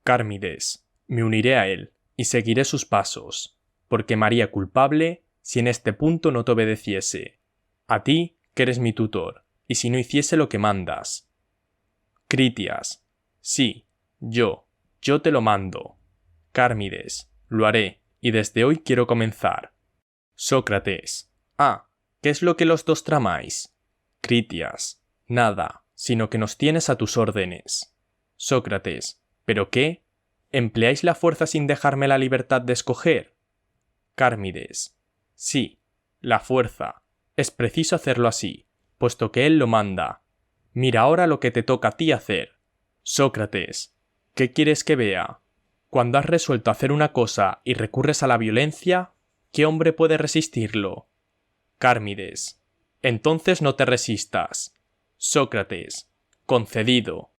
Cármides, me uniré a él y seguiré sus pasos, porque me haría culpable si en este punto no te obedeciese. A ti, que eres mi tutor, y si no hiciese lo que mandas. Critias, sí, yo te lo mando. Cármides, lo haré, y desde hoy quiero comenzar. Sócrates, ¿qué es lo que los dos tramáis? Critias, nada, sino que nos tienes a tus órdenes. Sócrates, ¿pero qué? ¿Empleáis la fuerza sin dejarme la libertad de escoger? Cármides, sí, la fuerza. Es preciso hacerlo así, puesto que él lo manda. Mira ahora lo que te toca a ti hacer. Sócrates, ¿qué quieres que vea? Cuando has resuelto hacer una cosa y recurres a la violencia, ¿qué hombre puede resistirlo? Cármides, entonces no te resistas. Sócrates, concedido.